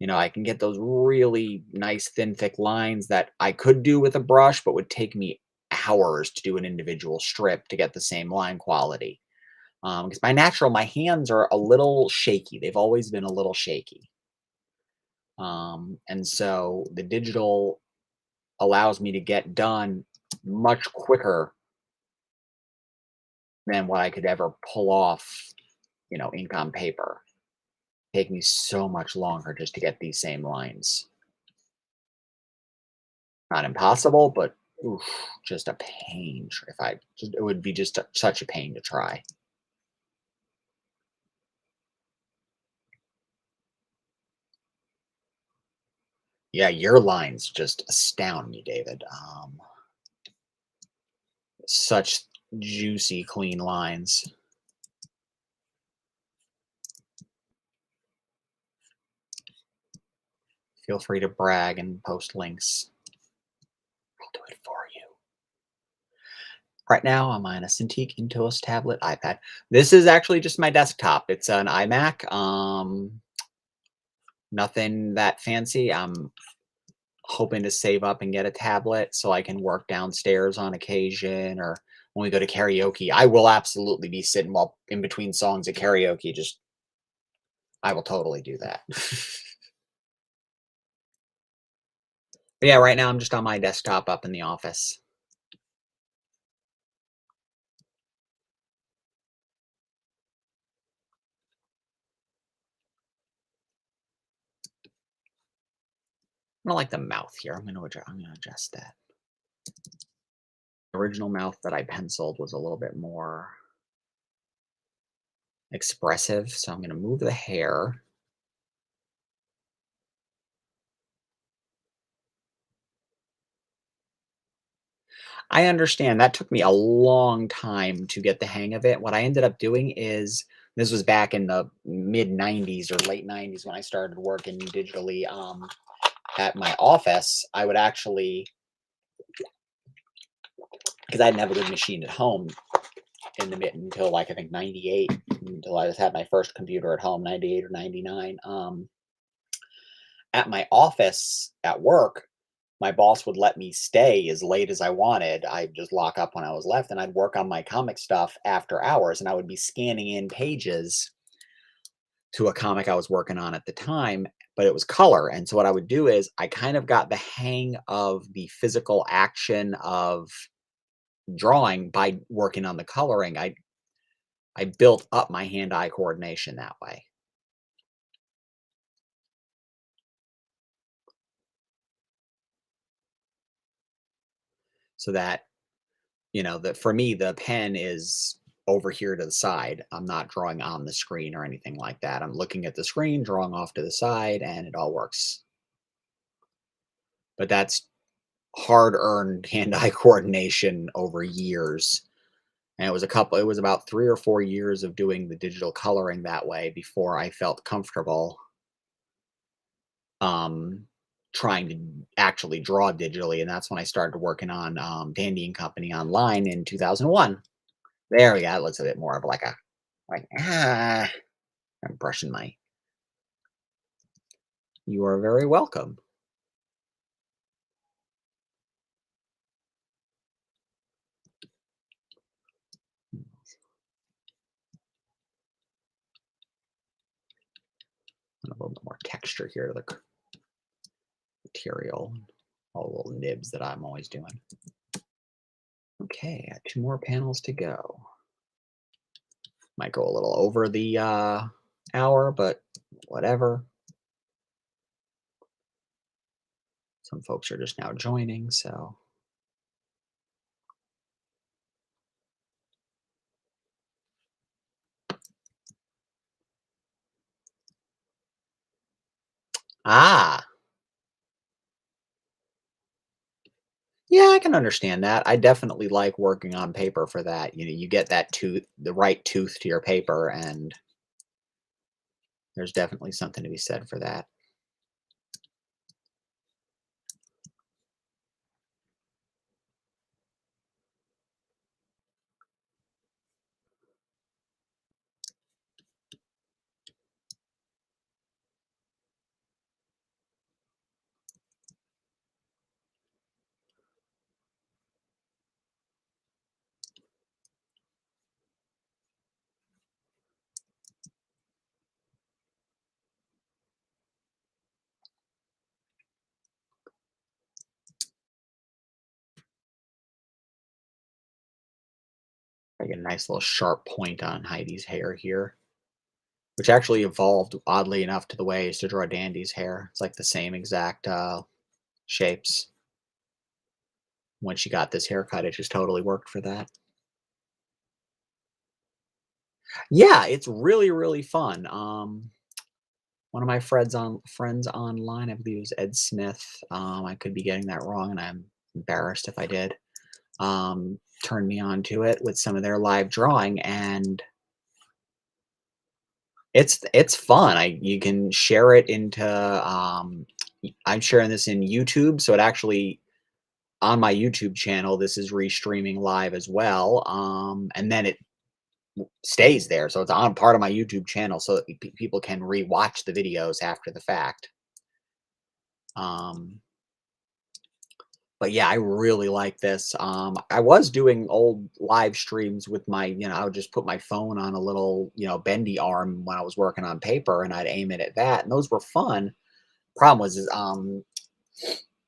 A: I can get those really nice, thin, thick lines that I could do with a brush, but would take me hours to do an individual strip to get the same line quality. Because my hands are a little shaky. They've always been a little shaky. And so the digital allows me to get done much quicker than what I could ever pull off, ink on paper. Take me so much longer just to get these same lines. Not impossible, but oof, just a pain. If I, it would be just such a pain to try. Yeah, your lines just astound me, David. Such juicy, clean lines. Feel free to brag and post links. I'll do it for you. Right now, I'm on a Cintiq, Intuos tablet, iPad. This is actually just my desktop. It's an iMac. Nothing that fancy. I'm hoping to save up and get a tablet so I can work downstairs on occasion or when we go to karaoke. I will absolutely be sitting while in between songs at karaoke. Just I will totally do that. But yeah, right now I'm just on my desktop up in the office. I don't like the mouth here. I'm gonna adjust that. The original mouth that I penciled was a little bit more expressive, so I'm gonna move the hair. I understand that took me a long time to get the hang of it. What I ended up doing is this was back in the mid 90s or late 90s when I started working digitally at my office. I would actually, because I didn't have a good machine at home in the mid until like I think 98, until I just had my first computer at home, 98 or 99. At my office at work, my boss would let me stay as late as I wanted. I'd just lock up when I was left and I'd work on my comic stuff after hours and I would be scanning in pages to a comic I was working on at the time, but it was color. And so what I would do is I kind of got the hang of the physical action of drawing by working on the coloring. I built up my hand-eye coordination that way. So that that for me, the pen is over here to the side. I'm not drawing on the screen or anything like that. I'm looking at the screen, drawing off to the side, and it all works. But that's hard-earned hand-eye coordination over years. And it was about 3 or 4 years of doing the digital coloring that way before I felt comfortable um trying to actually draw digitally. And that's when I started working on Dandy and Company online in 2001. There we go. It looks a bit more of like, I'm brushing my you are very welcome. A little bit more texture here to the material, all the little nibs that I'm always doing. Okay, 2 more panels to go. Might go a little over the hour, but whatever. Some folks are just now joining, so ah, yeah, I can understand that. I definitely like working on paper for that. You get that tooth, the right tooth to your paper, and there's definitely something to be said for that. Like a nice little sharp point on Heidi's hair here, which actually evolved oddly enough to the way I used to draw Dandy's hair. It's like the same exact shapes. When she got this haircut, it just totally worked for that. Yeah, it's really, really fun. One of my friends online, I believe it was Ed Smith. I could be getting that wrong, and I'm embarrassed if I did. Turned me on to it with some of their live drawing, and it's fun. You can share it into I'm sharing this in YouTube, so it actually on my YouTube channel, this is restreaming live as well, and then it stays there, so it's on part of my YouTube channel so that people can rewatch the videos after the fact. Um, but yeah, I really like this. I was doing old live streams with my, I would just put my phone on a little, bendy arm when I was working on paper, and I'd aim it at that, and those were fun. Problem was, is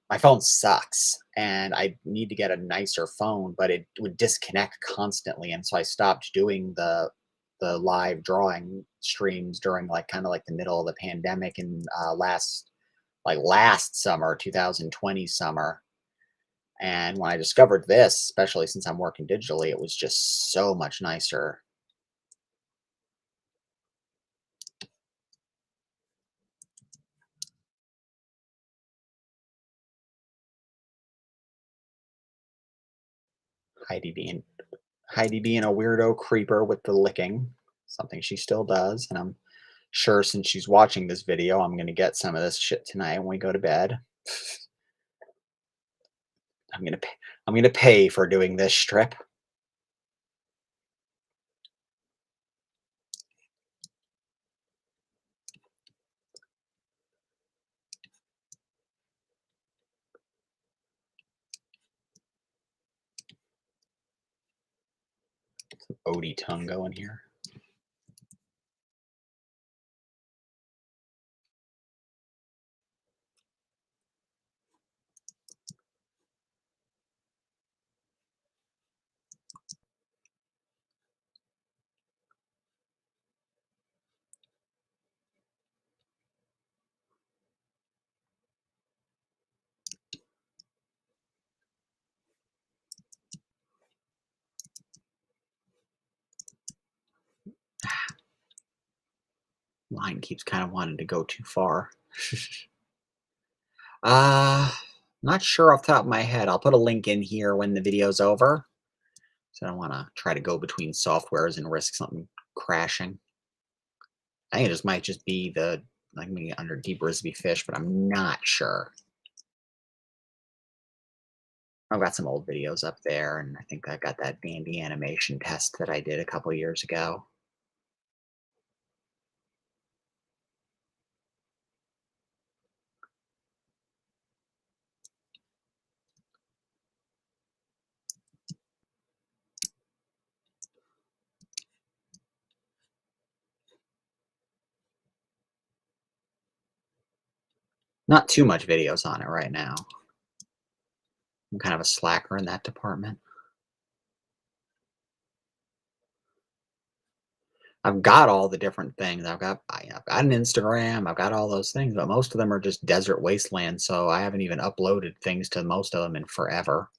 A: my phone sucks, and I need to get a nicer phone, but it would disconnect constantly, and so I stopped doing the live drawing streams during like kind of like the middle of the pandemic and last summer, 2020 summer. And when I discovered this, especially since I'm working digitally, it was just so much nicer. Heidi being Heidi being a weirdo creeper with the licking, something she still does, and I'm sure since she's watching this video, I'm gonna get some of this shit tonight when we go to bed. I'm gonna pay for doing this strip. Odie tongue going here. Line keeps kind of wanting to go too far. Uh, Not sure off the top of my head. I'll put a link in here when the video's over. So I don't want to try to go between softwares and risk something crashing. I think it just might just be the like me under deep Risby fish, but I'm not sure. I've got some old videos up there, and I think I got that dandy animation test that I did a couple years ago. Not too much videos on it right now. I'm kind of a slacker in that department. I've got all the different things. I've got an Instagram. I've got all those things, but most of them are just desert wasteland. So I haven't even uploaded things to most of them in forever.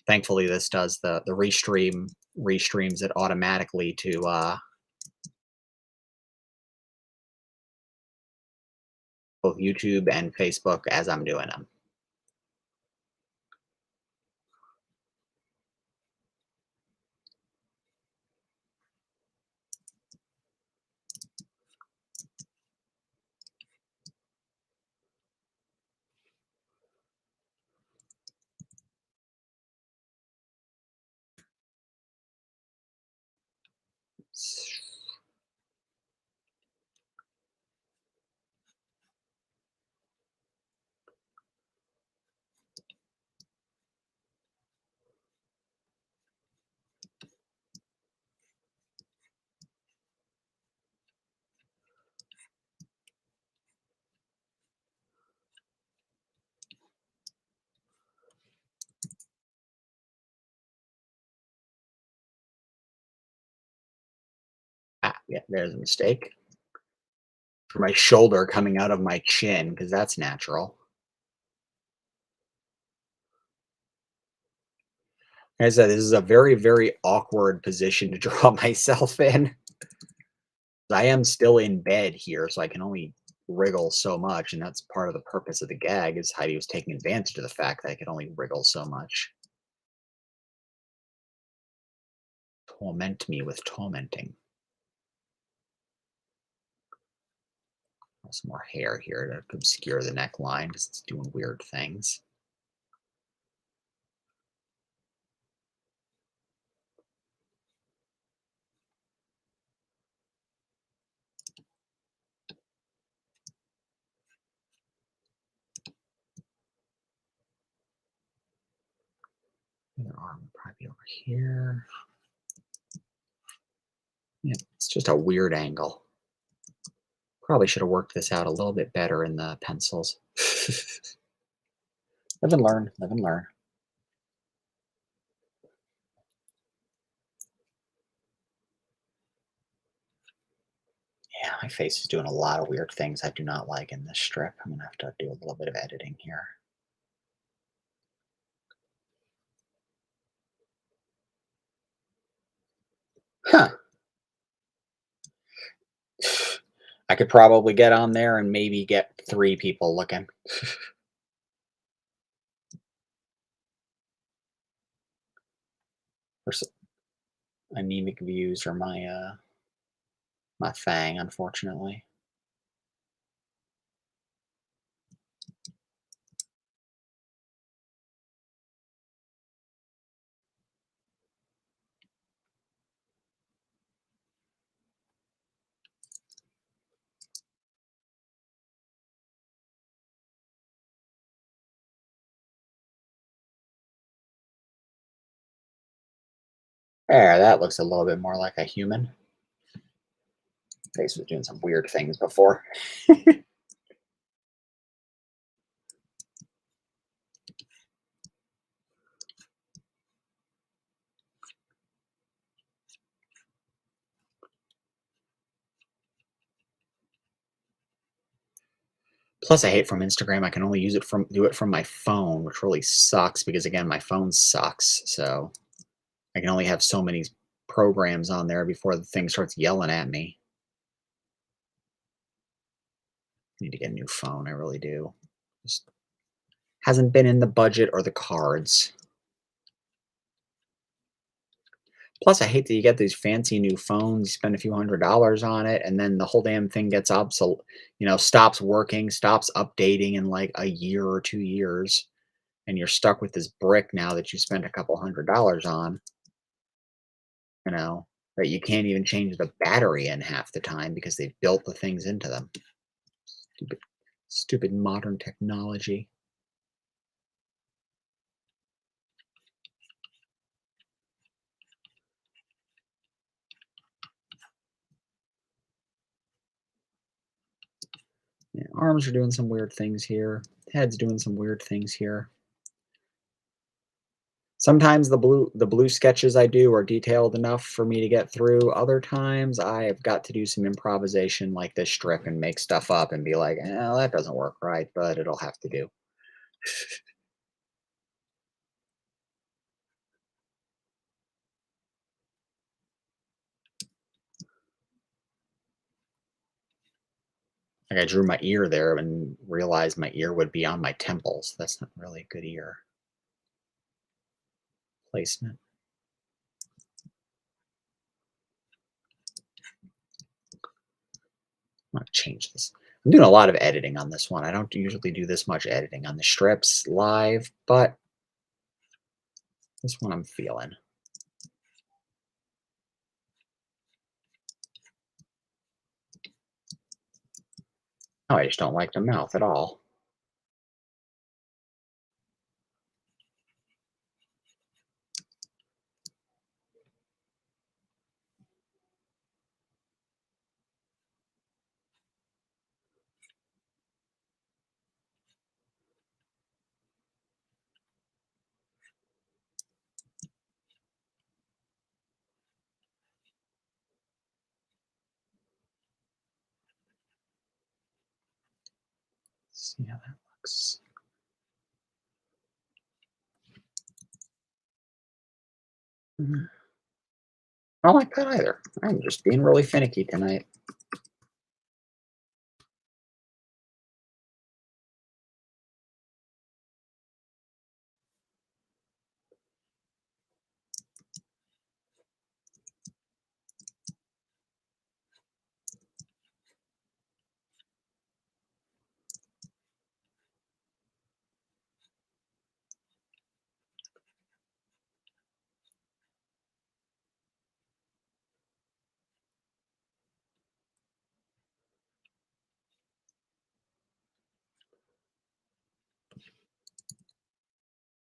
A: Thankfully, this does the restreams it automatically to both YouTube and Facebook as I'm doing them. Ah, yeah, there's a mistake. For my shoulder coming out of my chin, because that's natural. Like I said, this is a very, very awkward position to draw myself in. I am still in bed here, so I can only wriggle so much, and that's part of the purpose of the gag, is Heidi was taking advantage of the fact that I could only wriggle so much. Torment me with tormenting. Some more hair here to obscure the neckline because it's doing weird things. Probably over here. Yeah, it's just a weird angle. Probably should have worked this out a little bit better in the pencils. Live and learn, live and learn. Yeah, my face is doing a lot of weird things I do not like in this strip. I'm gonna have to do a little bit of editing here. Huh. I could probably get on there and maybe get 3 people looking. Or anemic views are my thing, unfortunately. There, that looks a little bit more like a human. Face was doing some weird things before. Plus, I hate from Instagram. I can only do it from my phone, which really sucks because again, my phone sucks. So I can only have so many programs on there before the thing starts yelling at me. Need to get a new phone. I really do. Just hasn't been in the budget or the cards. Plus, I hate that you get these fancy new phones, you spend a few $100s on it, and then the whole damn thing gets obsolete, stops working, stops updating in like a year or 2 years, and you're stuck with this brick now that you spent a couple $100s on, you know, that you can't even change the battery in half the time because they've built the things into them. Stupid, stupid modern technology. Yeah, arms are doing some weird things here. Head's doing some weird things here. Sometimes the blue sketches I do are detailed enough for me to get through. Other times I have got to do some improvisation like this strip and make stuff up and be like, that doesn't work right, but it'll have to do. Like I drew my ear there and realized my ear would be on my temples. That's not really a good ear placement. I'm gonna change this. I'm doing a lot of editing on this one. I don't usually do this much editing on the strips live, but this one I'm feeling. Oh, I just don't like the mouth at all. Let's see how that looks. Mhm. I don't like that either. I'm just being really finicky tonight.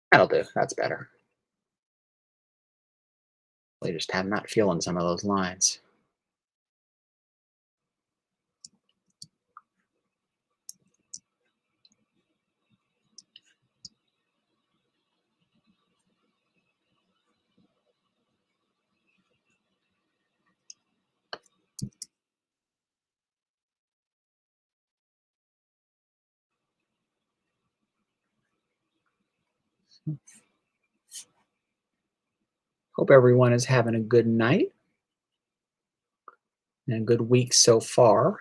A: That'll do. That's better. They just have not feeling some of those lines. Hope everyone is having a good night and a good week so far.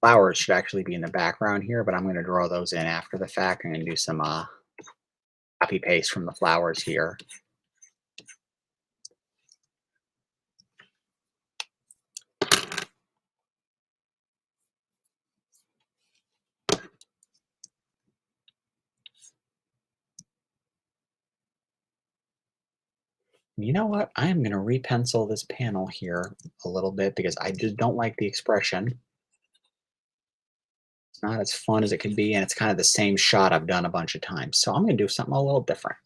A: Flowers should actually be in the background here, but I'm going to draw those in after the fact. I'm going to do some copy paste from the flowers here. You know what? I am going to repencil this panel here a little bit because I just don't like the expression. It's not as fun as it could be, and it's kind of the same shot I've done a bunch of times. So I'm going to do something a little different.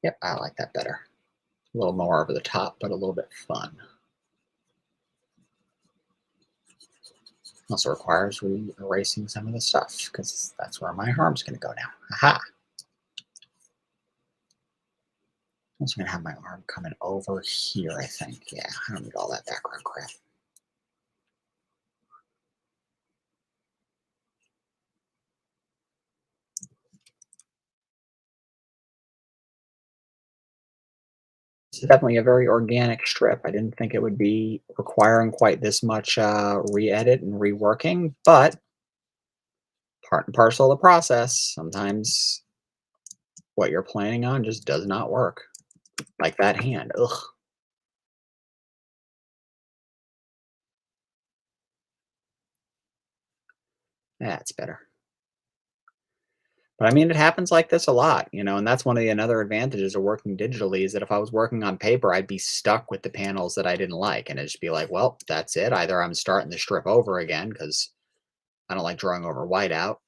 A: Yep, I like that better. A little more over the top, but a little bit fun. Also requires erasing some of the stuff because that's where my arm's going to go now. Aha! I'm also going to have my arm coming over here, I think. Yeah, I don't need all that background crap. This is definitely a very organic strip. I didn't think it would be requiring quite this much re-edit and reworking, but part and parcel of the process. Sometimes what you're planning on just does not work. Like that hand. Ugh. That's better. But I mean, it happens like this a lot, and that's one of the another advantages of working digitally is that if I was working on paper, I'd be stuck with the panels that I didn't like, and it'd just be like, well, that's it. Either I'm starting the strip over again because I don't like drawing over whiteout,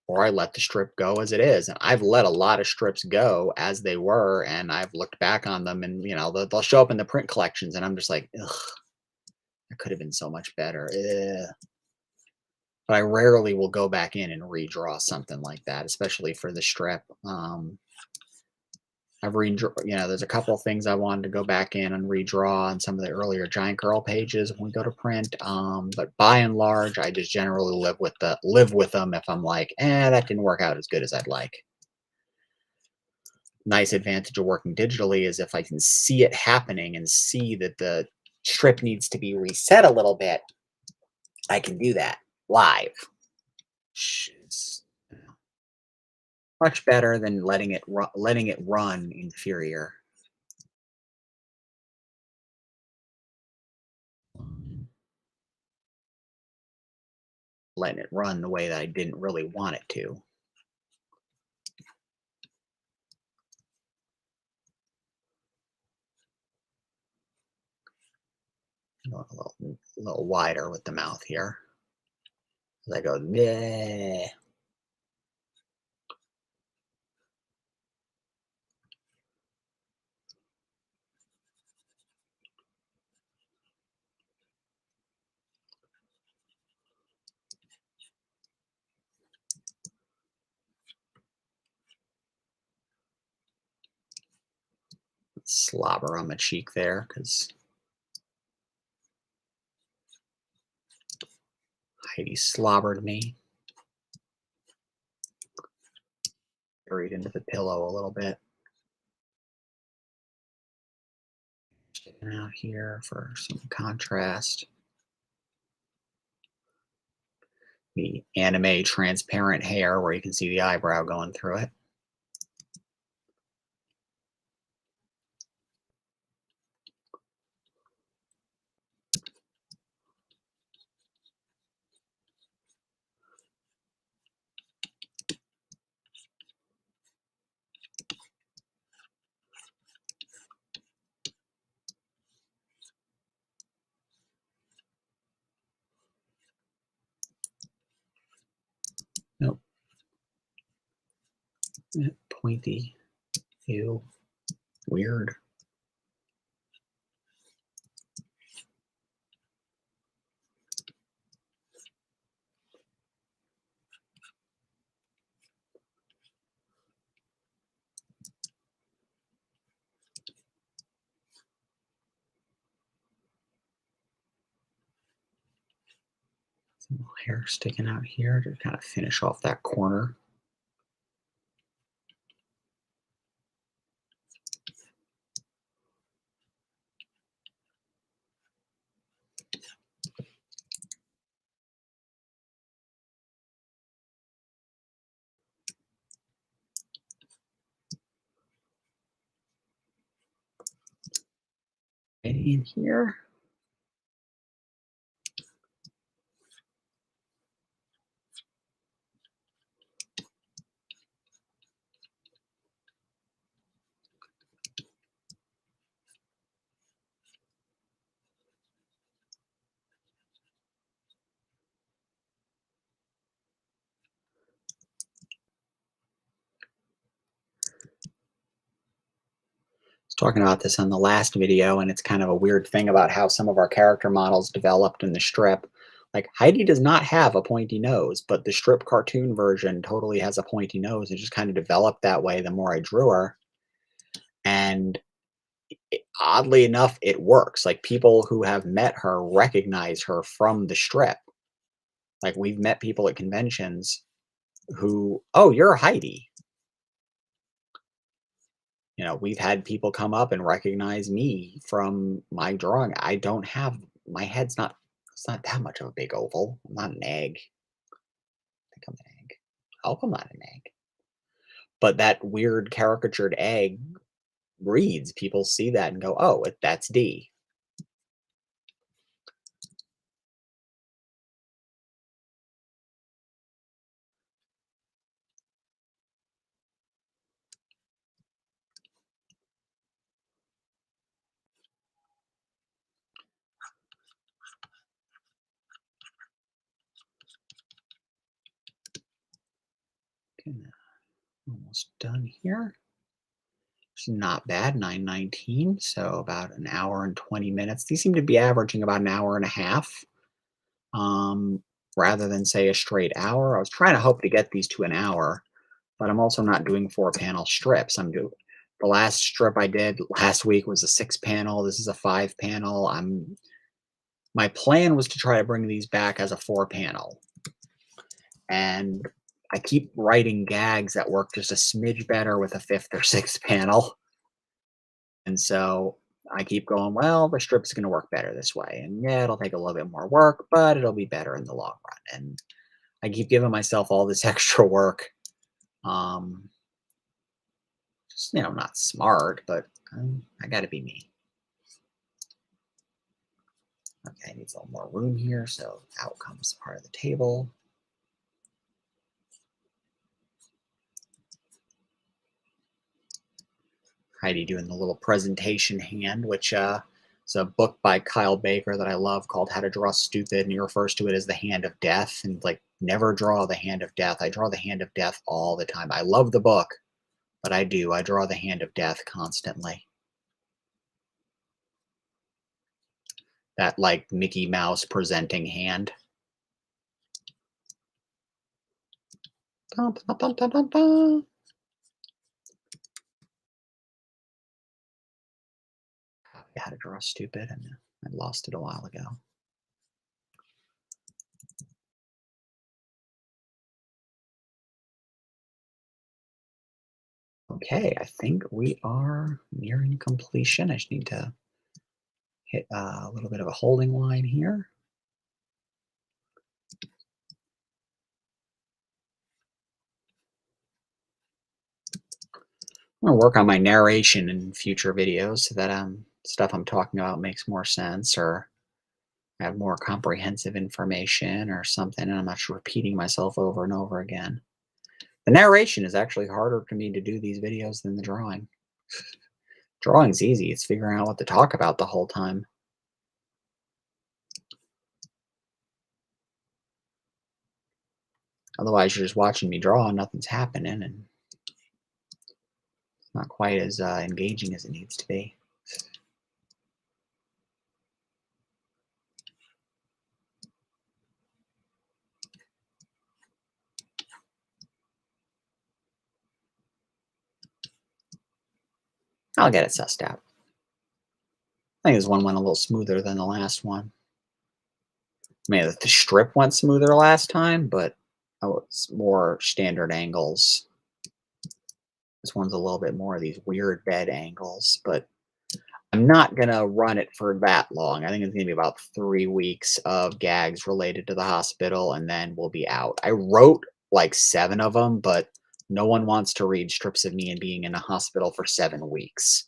A: or I let the strip go as it is. And I've let a lot of strips go as they were, and I've looked back on them, and they'll show up in the print collections, and I'm just like, ugh, that could have been so much better. Ugh. But I rarely will go back in and redraw something like that, especially for the strip. I've redraw, there's a couple of things I wanted to go back in and redraw on some of the earlier Giant Girl pages when we go to print. But by and large, I just generally live with them if I'm like, that didn't work out as good as I'd like. Nice advantage of working digitally is if I can see it happening and see that the strip needs to be reset a little bit, I can do that live. Which is much better than letting it run inferior. Letting it run the way that I didn't really want it to. Going a little wider with the mouth here. As I go, bleh. Slobber on my cheek there because Heidi slobbered me. Buried into the pillow a little bit. Sticking out here for some contrast. The anime transparent hair where you can see the eyebrow going through it. Nope. Pointy. Ew. Weird. Some hair sticking out here to kind of finish off that corner. In here. Talking about this on the last video, and it's kind of a weird thing about how some of our character models developed in the strip. Like Heidi does not have a pointy nose, but the strip cartoon version totally has a pointy nose. It just kind of developed that way the more I drew her. And oddly enough, it works. Like people who have met her recognize her from the strip. Like we've met people at conventions who, oh, you're Heidi. You know, we've had people come up and recognize me from my drawing. I don't have my head's not it's not that much of a big oval. I'm not an egg. I think I'm an egg. I hope I'm not an egg. But that weird caricatured egg reads. People see that and go, "Oh, that's D." Okay, almost done here. It's not bad, 9:19, so about an hour and 20 minutes. These seem to be averaging about an hour and a half, um, rather than say a straight hour. I was trying to hope to get these to an hour, but I'm also not doing 4-panel strips. I'm doing the last strip I did last week was a 6-panel. This is a 5-panel. My plan was to try to bring these back as a 4-panel. And I keep writing gags that work just a smidge better with a 5th or 6th panel. And so I keep going, well, the strip's going to work better this way. And yeah, it'll take a little bit more work, but it'll be better in the long run. And I keep giving myself all this extra work. Um, just, not smart, but I got to be me. Okay, needs a little more room here. So out comes part of the table. Heidi doing the little presentation hand, which is a book by Kyle Baker that I love called How to Draw Stupid. And he refers to it as the hand of death. And like, never draw the hand of death. I draw the hand of death all the time. I love the book, but I do. I draw the hand of death constantly. That like Mickey Mouse presenting hand. Dun, dun, dun, dun, dun, dun. How to Draw Stupid, and I lost it a while ago. Okay, I think we are nearing completion. I just need to hit a little bit of a holding line here. I'm gonna work on my narration in future videos so that stuff I'm talking about makes more sense, or have more comprehensive information or something, and I'm not just repeating myself over and over again. The narration is actually harder for me to do these videos than the drawing. Drawing's easy. It's figuring out what to talk about the whole time. Otherwise, you're just watching me draw and nothing's happening, and it's not quite as engaging as it needs to be. I'll get it sussed out. I think this one went a little smoother than the last one. I mean, the strip went smoother last time, but it's more standard angles. This one's a little bit more of these weird bed angles, but I'm not going to run it for that long. I think it's going to be about 3 weeks of gags related to the hospital, and then we'll be out. I wrote like 7 of them, but no one wants to read strips of me and being in a hospital for 7 weeks.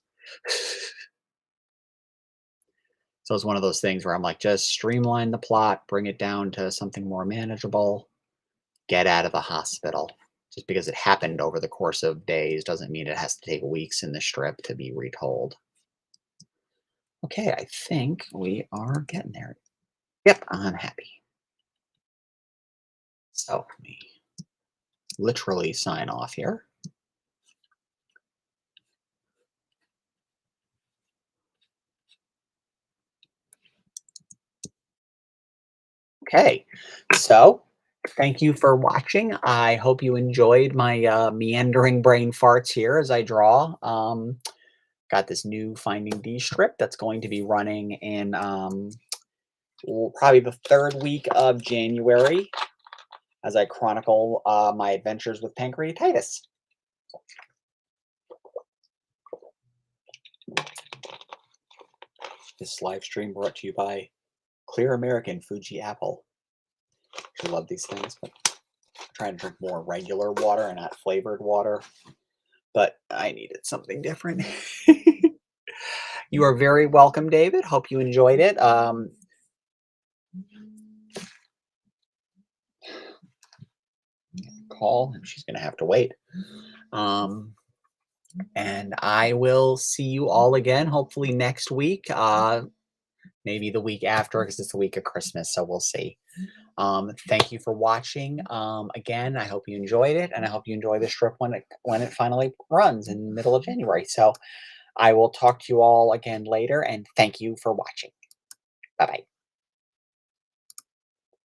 A: So it's one of those things where I'm like, just streamline the plot, bring it down to something more manageable, get out of the hospital. Just because it happened over the course of days doesn't mean it has to take weeks in the strip to be retold. Okay, I think we are getting there. Yep, I'm happy. So let me literally sign off here. Okay, so thank you for watching. I hope you enjoyed my meandering brain farts here as I draw. Got this new Finding D strip that's going to be running in probably the 3rd week of January as I chronicle my adventures with pancreatitis. This live stream brought to you by Clear American Fuji Apple. I love these things, but I'm trying to drink more regular water and not flavored water. But I needed something different. You are very welcome, David. Hope you enjoyed it. Call, and she's going to have to wait. And I will see you all again, hopefully next week. Maybe the week after, because it's the week of Christmas, so we'll see. Thank you for watching. Again, I hope you enjoyed it, and I hope you enjoy the strip when it finally runs in the middle of January. So I will talk to you all again later, and thank you for watching. Bye-bye.